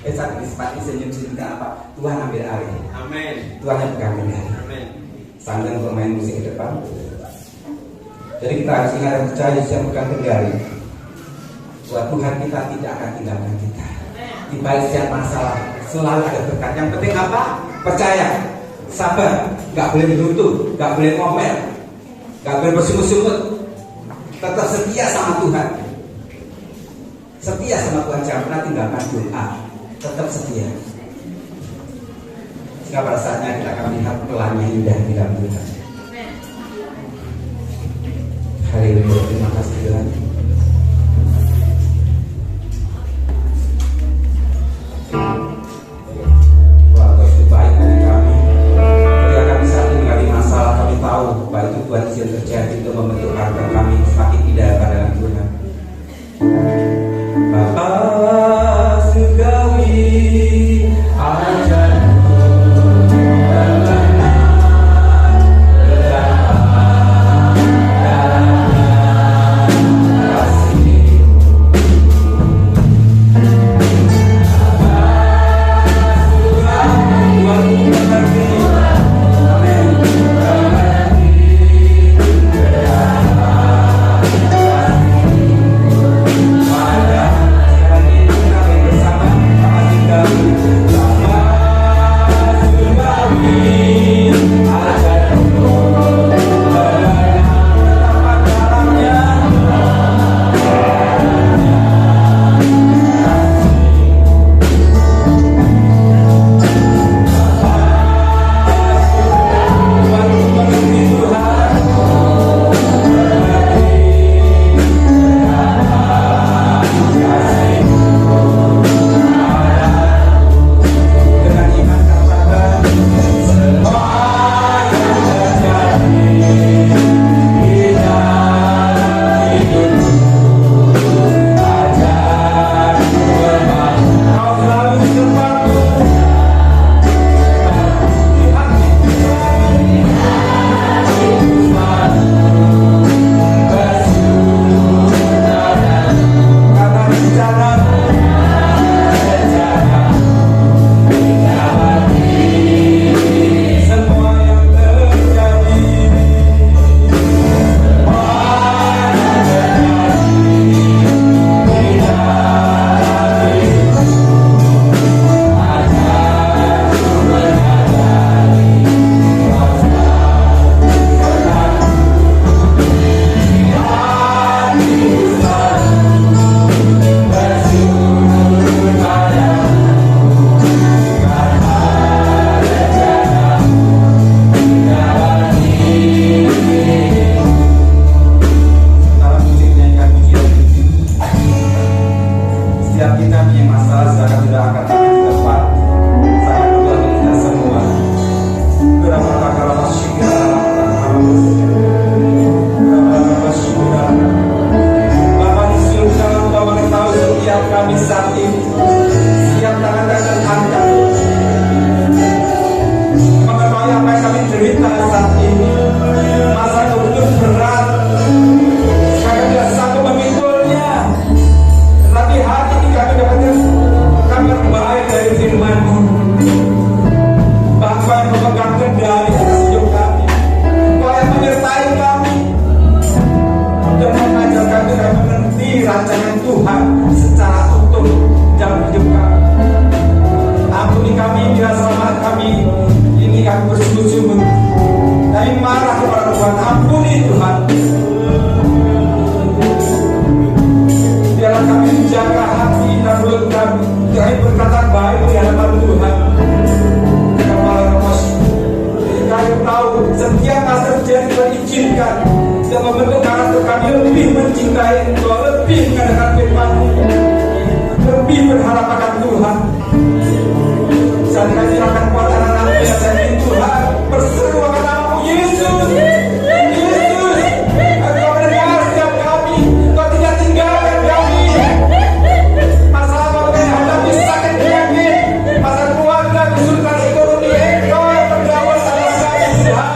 Saya disepati senyum-senyum apa? Tuhan ambil alih. Amin. Tuhan yang pegang kendali. Amin. Sambil bermain musik ke depan. Jadi kita harus ingat dan percaya Yesus yang pegang kendali. Buat Tuhan kita tidak akan tinggalkan kita. Di balik setiap masalah selalu ada berkat. Yang penting apa? Percaya, sabar, nggak boleh menutup, nggak boleh ngomel, nggak boleh bersungut-sungut. Tetap setia sama Tuhan. Setia sama Tuhan, jangan pernah tinggalkan doa. Tetap setia. Sehingga pada saatnya kita akan melihat pelannya indah di dalam Tuhan. Haleluya, terima kasih Tuhan. Wah, begitu baik bagi kami. Ketika kami saat ini mengalami masalah, kami tahu bahwa itu Tuhan yang terjadi untuk membentuk karakter kami semakin indah dalam Tuhan. Bapa surgawi, ajarku dalam lebih mencintai Engkau, lebih mengadakan firman-Mu, lebih berharap akan Tuhan. Saat kami silakan kuat anak-anak yang saya Tuhan berseru akan nama-Mu Yesus. Yesus, Engkau mendengar setiap kami, Engkau tidak tinggalkan kami. Masalah apa yang hadapi, sakit penyakit, masalah keluarga, kesulitan ekonomi, Engkau yang berdaulat atas kami Tuhan.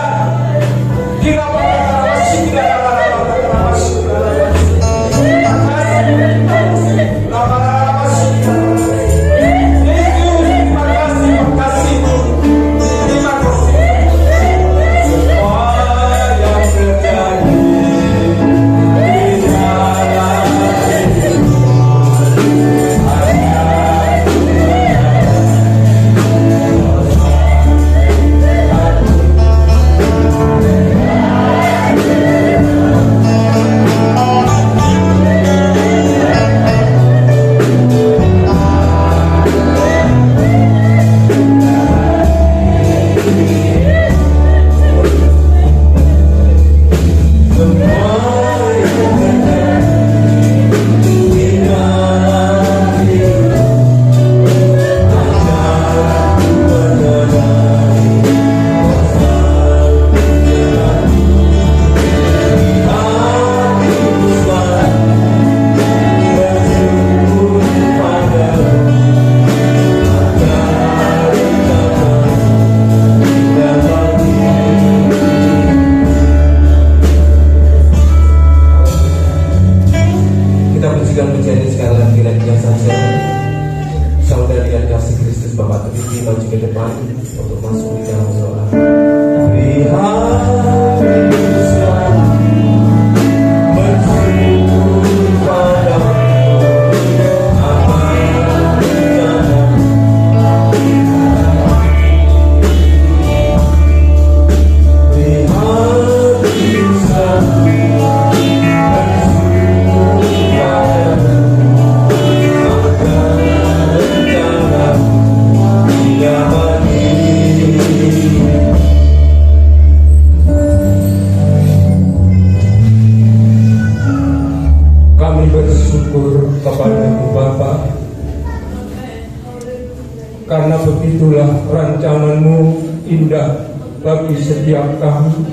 Karena begitulah rancangan-Mu indah bagi setiap kami.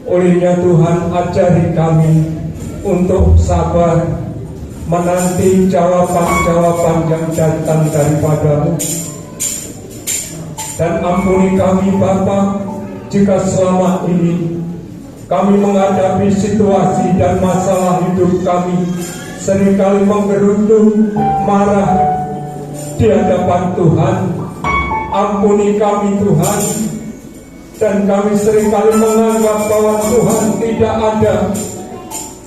Olehnya Tuhan, ajari kami untuk sabar menanti jawaban-jawaban yang datang daripada-Mu. Dan ampuni kami Bapa, jika selama ini kami menghadapi situasi dan masalah hidup kami seringkali menggerutu, marah di hadapan Tuhan. Ampuni kami Tuhan. Dan kami seringkali menganggap bahwa Tuhan tidak ada,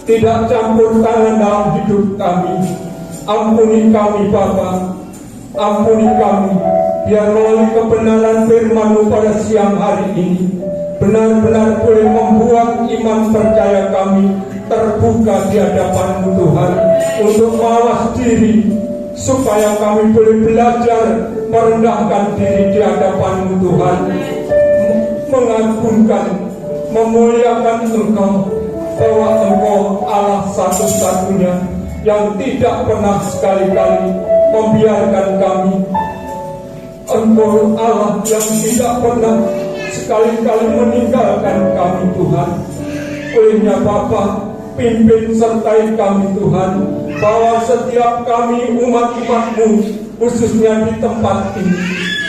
tidak campur tangan dalam hidup kami. Ampuni kami Bapa, ampuni kami, biar melalui kebenaran firman-Mu pada siang hari ini benar-benar boleh membuat iman percaya kami terbuka di hadapan-Mu Tuhan, untuk mawas diri, supaya kami boleh belajar merendahkan diri di hadapan-Mu Tuhan, mengagungkan, memuliakan Engkau, bahwa Engkau Allah satu-satunya yang tidak pernah sekali-kali membiarkan kami. Engkau Allah yang tidak pernah sekali-kali meninggalkan kami Tuhan. Olehnya Bapa, pimpin sertai kami Tuhan, bahwa setiap kami umat-umat-Mu, khususnya di tempat ini,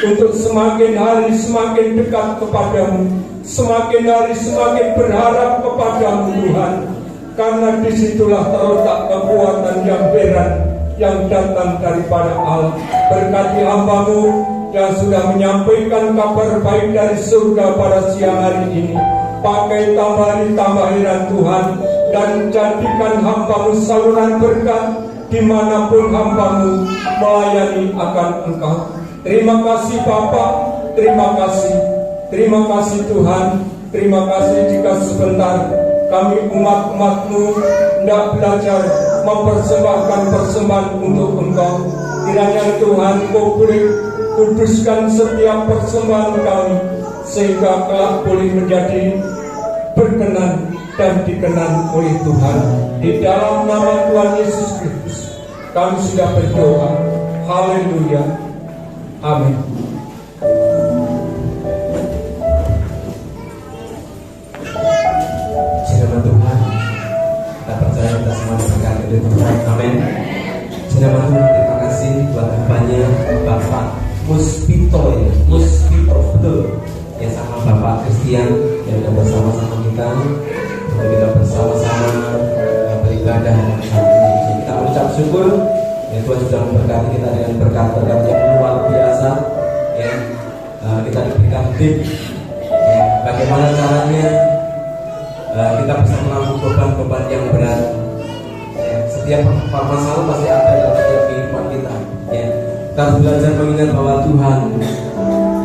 untuk semakin hari semakin dekat kepada-Mu, semakin hari semakin berharap kepada-Mu Tuhan, karena disitulah terletak kekuatan yang berat yang datang daripada Allah. Berkati hamba-Mu yang sudah menyampaikan kabar baik dari surga pada siang hari ini. Pakai tambahan Tuhan, dan jadikan hamba-Mu saluran berkat dimanapun hamba-Mu melayani akan Engkau. Terima kasih Bapa, terima kasih Tuhan, terima kasih jika sebentar kami umat-umat-Mu hendak belajar mempersembahkan persembahan untuk Engkau. Kiranya Tuhan Kau boleh kuduskan setiap persembahan kami, sehingga kelak boleh menjadi berkenan dan dikenal oleh Tuhan. Di dalam nama Tuhan Yesus Kristus kami sudah berdoa. Haleluya. Amin. Firman Tuhan, kita percaya kita semua diberkati oleh Tuhan. Amin. Firman Tuhan, terima kasih buat hambanya Bapak Muspito ya, Muspito betul ya, sama Bapak Christian yang sudah bersama-sama kita untuk kita bersama-sama beribadah hari ini. Kita ucap syukur ya, Tuhan sudah memberkati kita dengan berkat-berkat yang luar biasa ya. Kita diberikan tips ya, bagaimana caranya kita bisa menanggung beban-beban yang berat ya. Setiap masalah pasti ada dalam setiap kehidupan kita ya. Kita harus belajar mengingat bahwa Tuhan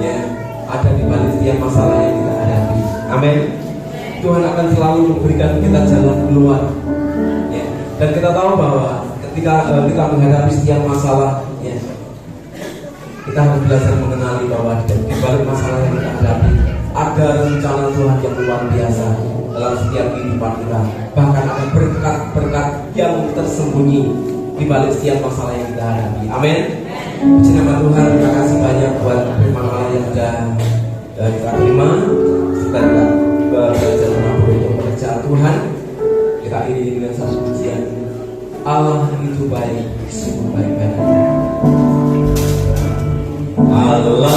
ya ada di balik setiap masalah yang kita hadapi. Amin. Tuhan akan selalu memberikan kita jalan keluar ya. Dan kita tahu bahwa ketika kita menghadapi setiap masalah ya, kita harus belajar mengenali bahwa di balik masalah yang kita hadapi ada rencana Tuhan yang luar biasa dalam setiap kehidupan kita. Bahkan ada berkat-berkat yang tersembunyi di balik setiap masalah yang kita hadapi. Amin. Puji nama Tuhan. Terima kasih banyak buat firman Allah yang sudah kita terima. Kita belajar menabur untuk pekerjaan Tuhan. Kita iringi dengan satu pujian. Allah itu baik, sungguh baik. Allah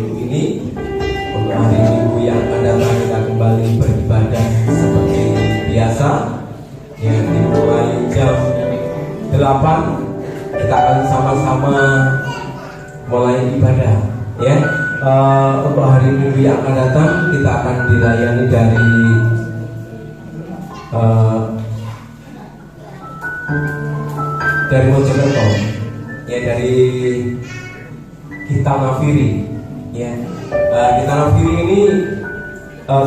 minggu ini. Untuk hari Minggu yang akan datang kita kembali beribadah seperti biasa. Yang dimulai jam 8 kita akan sama-sama mulai ibadah. Ya, untuk hari Minggu yang akan datang kita akan dilayani dari Mojokerto, ya, dari Kita Nafiri, ya. Kita Nafiri ini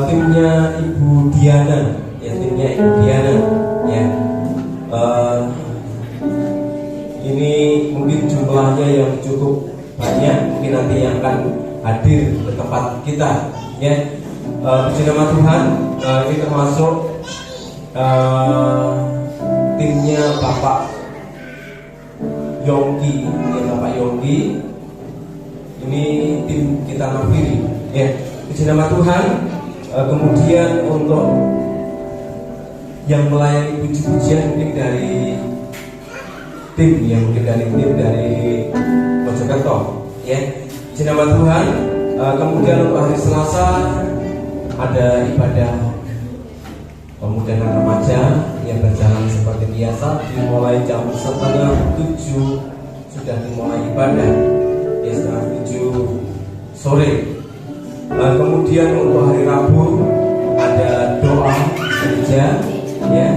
timnya Ibu Diana, ya, timnya Ibu Diana, ya. Ini mungkin jumlahnya yang cukup banyak, mungkin nanti yang akan hadir ke tempat kita, ya. Puji nama Tuhan, ini termasuk timnya Bapak Yongki, ya, Bapak Yongki. Ini tim Kita Nafiri, ya. Puji nama Tuhan. Kemudian untuk yang melayani puji-pujian mungkin dari tim, ya, mungkin dari tim dari Mojokerto, ya. Puji nama Tuhan. Kemudian untuk hari Selasa ada ibadah pemuda dan remaja yang berjalan seperti biasa, dimulai jam 6:30 sudah dimulai ibadah, ya, 6:30 sore. Kemudian untuk hari Rabu ada doa gereja, ya,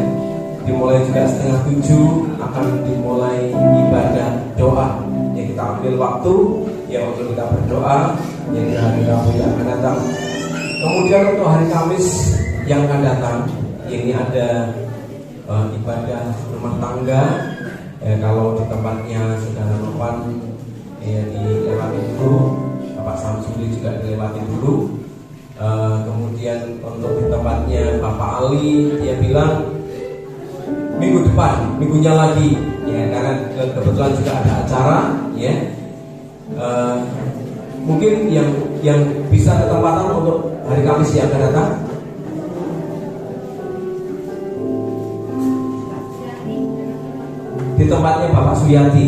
dimulai juga 6:30 akan dimulai ibadah doa. Ya, kita ambil waktu, ya, untuk kita berdoa, ya, di hari Rabu yang akan datang. Kemudian untuk hari Kamis yang akan datang, ini ada ibadah rumah tangga. Kalau di tempatnya Saudara Novan, ya, dilewati dulu, Bapak Samsuri juga dilewati dulu. Kemudian untuk di tempatnya Bapak Ali, dia bilang minggu depan, minggunya lagi, ya, karena kebetulan juga ada acara, ya. Mungkin yang bisa ketempatan untuk hari Kamis yang akan datang. Di tempatnya Bapak Suyati,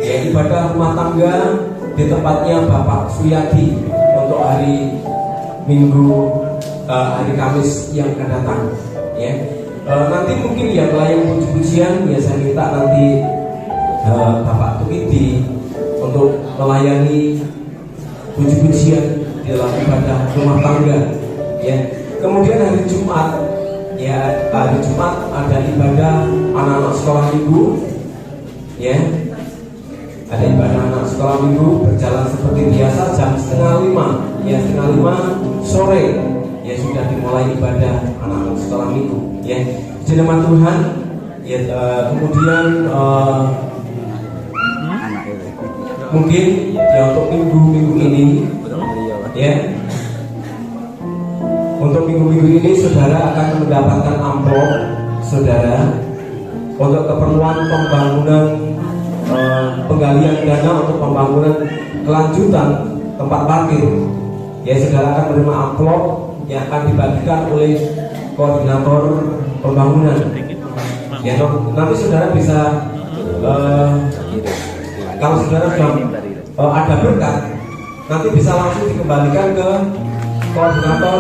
ya, ibadah rumah tangga di tempatnya Bapak Suyati untuk hari Minggu, hari Kamis yang akan datang, ya. Nanti mungkin yang lain puji-pujian, ya, saya minta nanti Bapak Tukidi untuk melayani puji-pujian di dalam ibadah rumah tangga, ya. Kemudian hari Jumat, ya, hari Jumat ada ibadah anak-anak sekolah minggu, ya, ada ibadah anak sekolah minggu berjalan seperti biasa jam 4:30, ya, 4:30 sore, ya, sudah dimulai ibadah anak-anak sekolah minggu, ya. Puji nama Tuhan, ya. Kemudian mungkin, ya, untuk minggu ini, ya, untuk minggu ini saudara akan mendapatkan amplop, saudara, untuk keperluan pembangunan, penggalian dana untuk pembangunan kelanjutan tempat parkir, ya. Saudara akan menerima amplop yang akan dibagikan oleh koordinator pembangunan, ya. Nanti saudara bisa, kalau saudara sudah ada berkat, nanti bisa langsung dikembalikan ke koordinator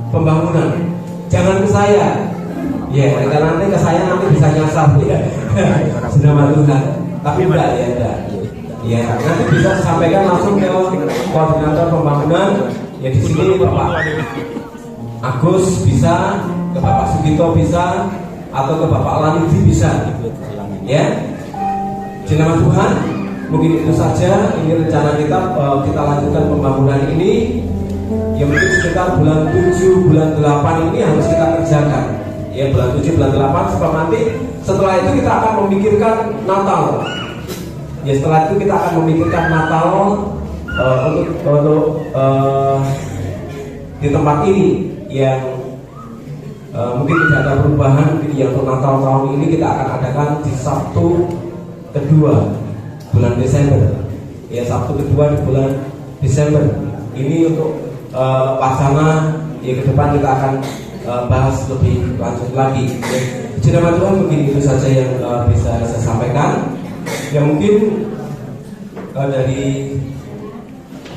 pembangunan, jangan ke saya, ya, karena nanti ke saya nanti bisa nyasar, ya. Sudah Tuhan, tapi enggak, ya, enggak, ya, nanti bisa sampaikan langsung ke koordinator pembangunan, ya. Di sini Bapak Agus bisa, ke Bapak Sugito bisa, atau ke Bapak Lanidi bisa, ya. Di nama Tuhan, mungkin itu saja. Ini rencana kita lanjutkan pembangunan ini. Ya, mungkin sekitar bulan 7, bulan 8 ini harus kita kerjakan. Ya, bulan 7, bulan 8, sebab nanti setelah itu kita akan memikirkan Natal. Ya, setelah itu kita akan memikirkan Natal untuk di tempat ini yang mungkin tidak ada perubahan. Yang untuk Natal tahun ini kita akan adakan di Sabtu kedua bulan Desember, ya, Sabtu kedua di bulan Desember. Ini untuk wacana, ya, ke depan kita akan bahas lebih lanjut lagi, ya. Puji nama Tuhan, mungkin itu saja yang bisa saya sampaikan. Ya, mungkin dari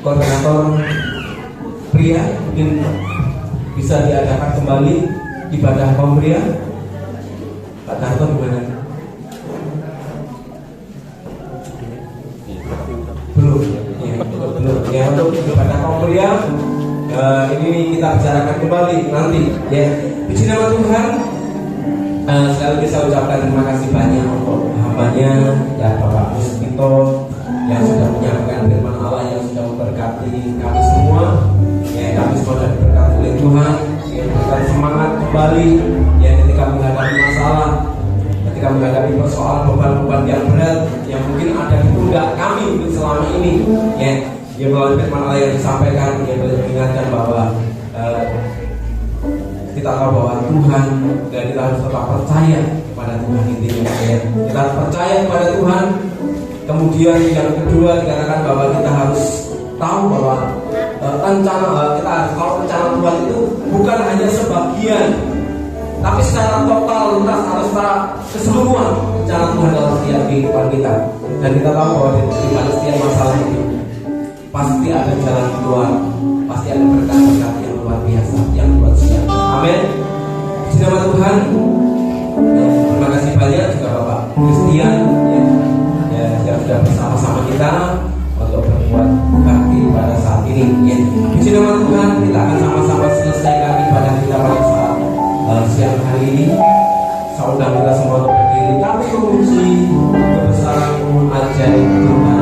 koordinator pria mungkin bisa diadakan kembali ibadah kaum pria. Pak Tarto gimana? Belum ya, untuk ibadah kaum pria ini kita bicarakan kembali nanti ya. Puji nama Tuhan. Sekali lagi saya ucapkan terima kasih banyak untuk hambanya ya, Bapak Muspito yang sudah menyampaikan firman Allah, yang sudah memberkati kami semua ya. Kami semua sudah diberkati oleh Tuhan, yang memberikan semangat kembali ya ketika menghadapi masalah, ketika menghadapi persoalan beban-beban yang berat yang mungkin ada di pundak kami mungkin selama ini ya. Ya melalui firman Allah yang disampaikan, ya boleh mengingatkan bahwa kita tahu bahwa Tuhan, dan kita harus tetap percaya kepada Tuhan intinya ya. Kita harus percaya kepada Tuhan. Kemudian yang kedua dikatakan bahwa kita harus tahu bahwa rencana kita harus tahu rencana Tuhan itu bukan hanya sebagian, tapi secara total lintas atau secara keseluruhan rencana Tuhan dalam setiap kehidupan kita. Dan kita tahu bahwa di balik setiap masalah itu pasti ada jalan keluar, pasti ada berkat-berkat yang luar biasa yang buat siap. Amin. Puji nama Tuhan. Ya, terima kasih banyak juga Bapak Christian ya, yang sudah bersama-sama kita untuk berbuat bakti pada saat ini. Ya. Puji nama Tuhan. Kita akan sama-sama selesaikan ibadah kita pada saat siang hari ini. Saya undang kita semua untuk berdiri. Kami memuji kebesaran-Mu ajaib Tuhan.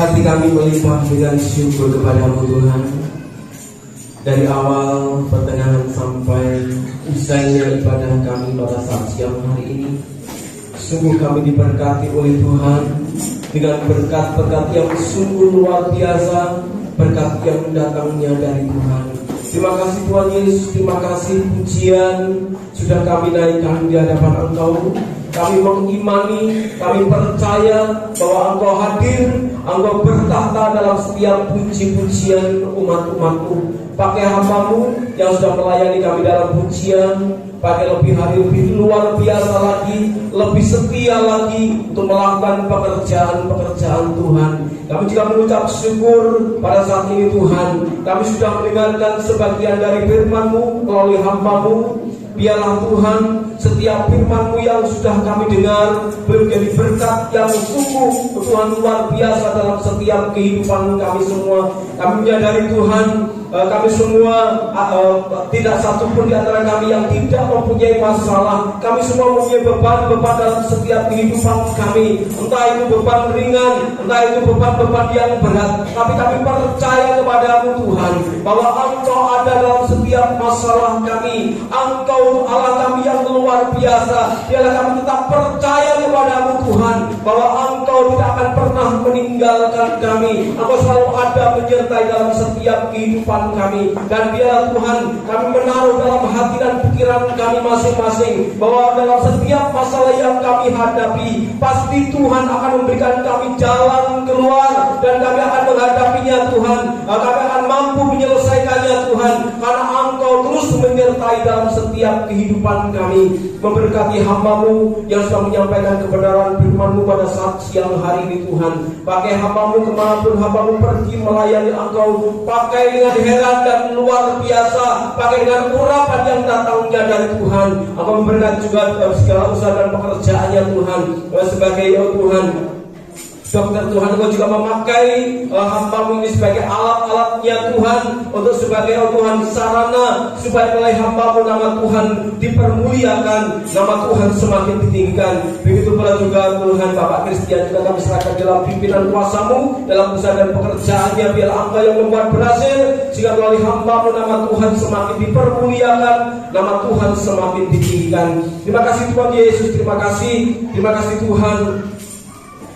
Hati kami melimpah dengan syukur kepada-Mu Tuhan. Dari awal, pertengahan sampai usainya ibadah kami pada saat siang hari ini, sungguh kami diberkati oleh Tuhan dengan berkat-berkat yang sungguh luar biasa, berkat yang datangnya dari Tuhan. Terima kasih Tuhan Yesus, terima kasih pujian sudah kami naikkan di hadapan Engkau. Kami mengimani, kami percaya bahwa Engkau hadir, Engkau bertahta dalam setiap puji-pujian umat-umat-Mu. Pakai hamba-Mu yang sudah melayani kami dalam pujian, pakai lebih hari lebih luar biasa lagi, lebih setia lagi untuk melakukan pekerjaan-pekerjaan Tuhan. Kami juga mengucap syukur pada saat ini Tuhan. Kami sudah mendengarkan sebagian dari firman-Mu melalui hamba-Mu. Biarlah Tuhan setiap firman-Mu yang sudah kami dengar menjadi berkat yang sungguh Tuhan luar biasa dalam setiap kehidupan kami semua. Kami menyadari Tuhan, kami semua tidak satupun di antara kami yang tidak mempunyai masalah. Kami semua mempunyai beban-beban dalam setiap kehidupan kami. Entah itu beban ringan, entah itu beban-beban yang berat. Tapi kami percaya kepada-Mu Tuhan, bahwa Engkau ada dalam setiap masalah kami. Engkau Allah kami yang luar biasa. Biarlah kami tetap percaya kepada-Mu Tuhan, bahwa Engkau tidak akan akan pernah meninggalkan kami. Engkau selalu ada menyertai dalam setiap kehidupan kami. Dan biarlah Tuhan, kami menaruh dalam hati dan pikiran kami masing-masing bahwa dalam setiap masalah yang kami hadapi, pasti Tuhan akan memberikan kami jalan keluar, dan kami akan menghadapinya Tuhan. Kami akan mampu menyelesaikannya Tuhan, karena Engkau terus menyertai dalam setiap kehidupan kami. Memberkati hamba-Mu yang sudah menyampaikan kebenaran firman-Mu pada saat siang hari ini Tuhan. Pakai hamba-Mu kemanapun hamba-Mu pergi melayani Engkau, pakai dengan heran dan luar biasa, pakai dengan urapan yang datangnya dari Tuhan. Engkau memberkati juga segala usaha dan pekerjaannya Tuhan. Sebagai Tuhan dokter Tuhan, Engkau juga memakai hamba-Mu ini sebagai alat-alatnya Tuhan, untuk sebagai Tuhan sarana supaya oleh hamba-Mu nama Tuhan dipermuliakan, nama Tuhan semakin ditinggikan. Begitu pula juga Tuhan Bapak Kristian juga kami serahkan dalam pimpinan kuasa-Mu dalam usaha dan pekerjaannya. Biar Engkau yang membuat berhasil, sehingga melalui hamba-Mu nama Tuhan semakin dipermuliakan, nama Tuhan semakin ditinggikan. Terima kasih Tuhan Yesus, terima kasih Tuhan.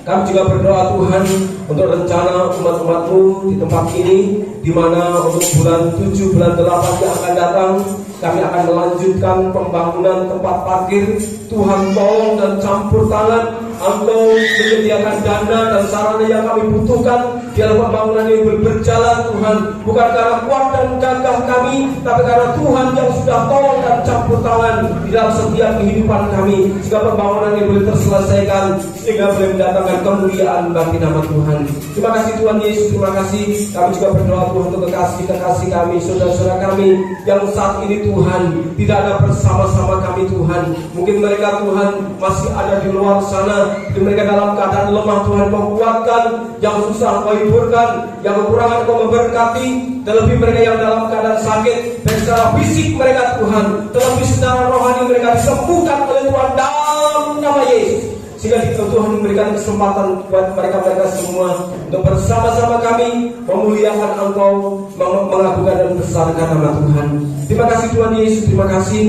Kami juga berdoa Tuhan untuk rencana umat-umat-Mu di tempat ini, di mana untuk bulan 7, bulan 8 yang akan datang, kami akan melanjutkan pembangunan tempat parkir. Tuhan tolong dan campur tangan, Engkau menyediakan dana dan sarana yang kami butuhkan. Biar pembangunan ini berjalan Tuhan, bukan karena kuat dan gagah kami, tapi karena Tuhan yang sudah tolong dan campur tangan di dalam setiap kehidupan kami, sehingga pembangunan ini boleh terselesaikan, sehingga boleh mendatangkan kemuliaan bagi nama Tuhan. Terima kasih Tuhan Yesus, terima kasih. Kami juga berdoa Tuhan untuk kekasih kami, saudara-saudara kami yang saat ini Tuhan tidak ada bersama-sama kami Tuhan. Mungkin mereka Tuhan masih ada di luar sana, mungkin mereka dalam keadaan lemah. Tuhan Kau kuatkan, yang susah Kau hiburkan, yang kekurangan Kau memberkati. Terlebih mereka yang dalam keadaan sakit, baik secara fisik mereka Tuhan, terlebih secara rohani mereka disembuhkan oleh Tuhan dalam nama Yesus. Sehingga Tuhan memberikan kesempatan buat mereka semua untuk bersama-sama kami memuliakan Engkau, mengagungkan dan membesarkan nama Tuhan. Terima kasih Tuhan Yesus, terima kasih.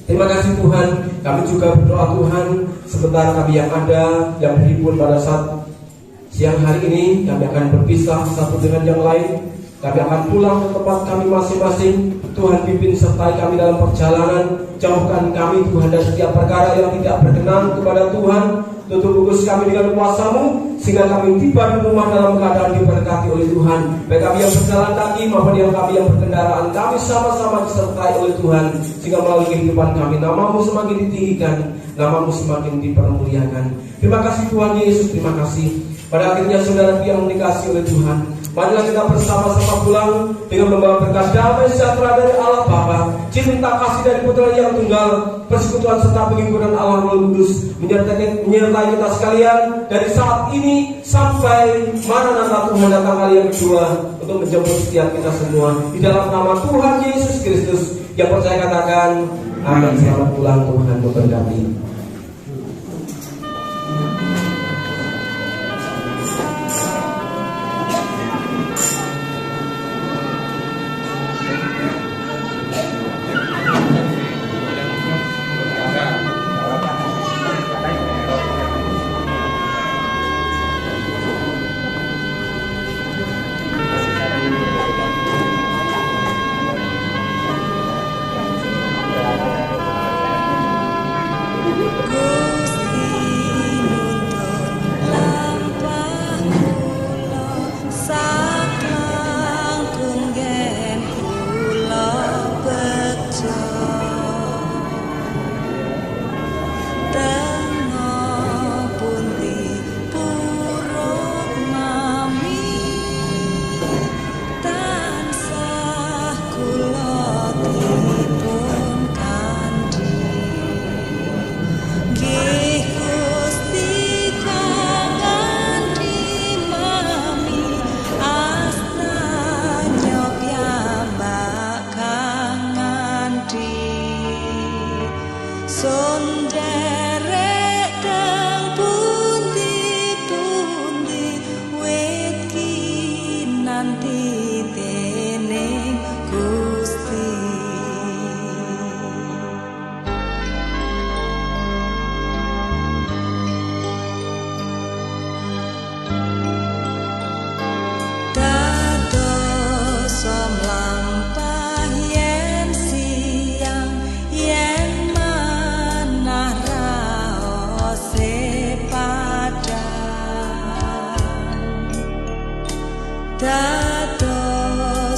Terima kasih Tuhan. Kami juga berdoa Tuhan, sebentar kami yang ada, yang berhimpun pada saat siang hari ini, kami akan berpisah satu dengan yang lain. Kami akan pulang ke tempat kami masing-masing. Tuhan pimpin sertai kami dalam perjalanan. Jauhkan kami Tuhan dari setiap perkara yang tidak berkenan kepada Tuhan. Tutup bungkus kami dengan kuasa-Mu, sehingga kami tiba di rumah dalam keadaan diberkati oleh Tuhan. Baik kami yang berjalan kaki maupun yang kami yang berkendaraan, kami sama-sama disertai oleh Tuhan, sehingga melalui kehidupan kami nama-Mu semakin ditinggikan, nama-Mu semakin dipermuliakan. Terima kasih Tuhan Yesus, terima kasih. Pada akhirnya saudara yang dikasihi oleh Tuhan, marilah kita bersama-sama pulang dengan membawa berkat damai sejahtera dari Allah Bapa, cinta kasih dari Putra yang tunggal, persekutuan serta penghiburan Allah Roh Kudus menyertai kita sekalian dari saat ini sampai Maranatha Tuhan datang kali yang kedua untuk menjemput setiap kita semua. Di dalam nama Tuhan Yesus Kristus yang percaya katakan amin. Selamat pulang, Tuhan memberkati.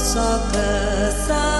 kuasa kesal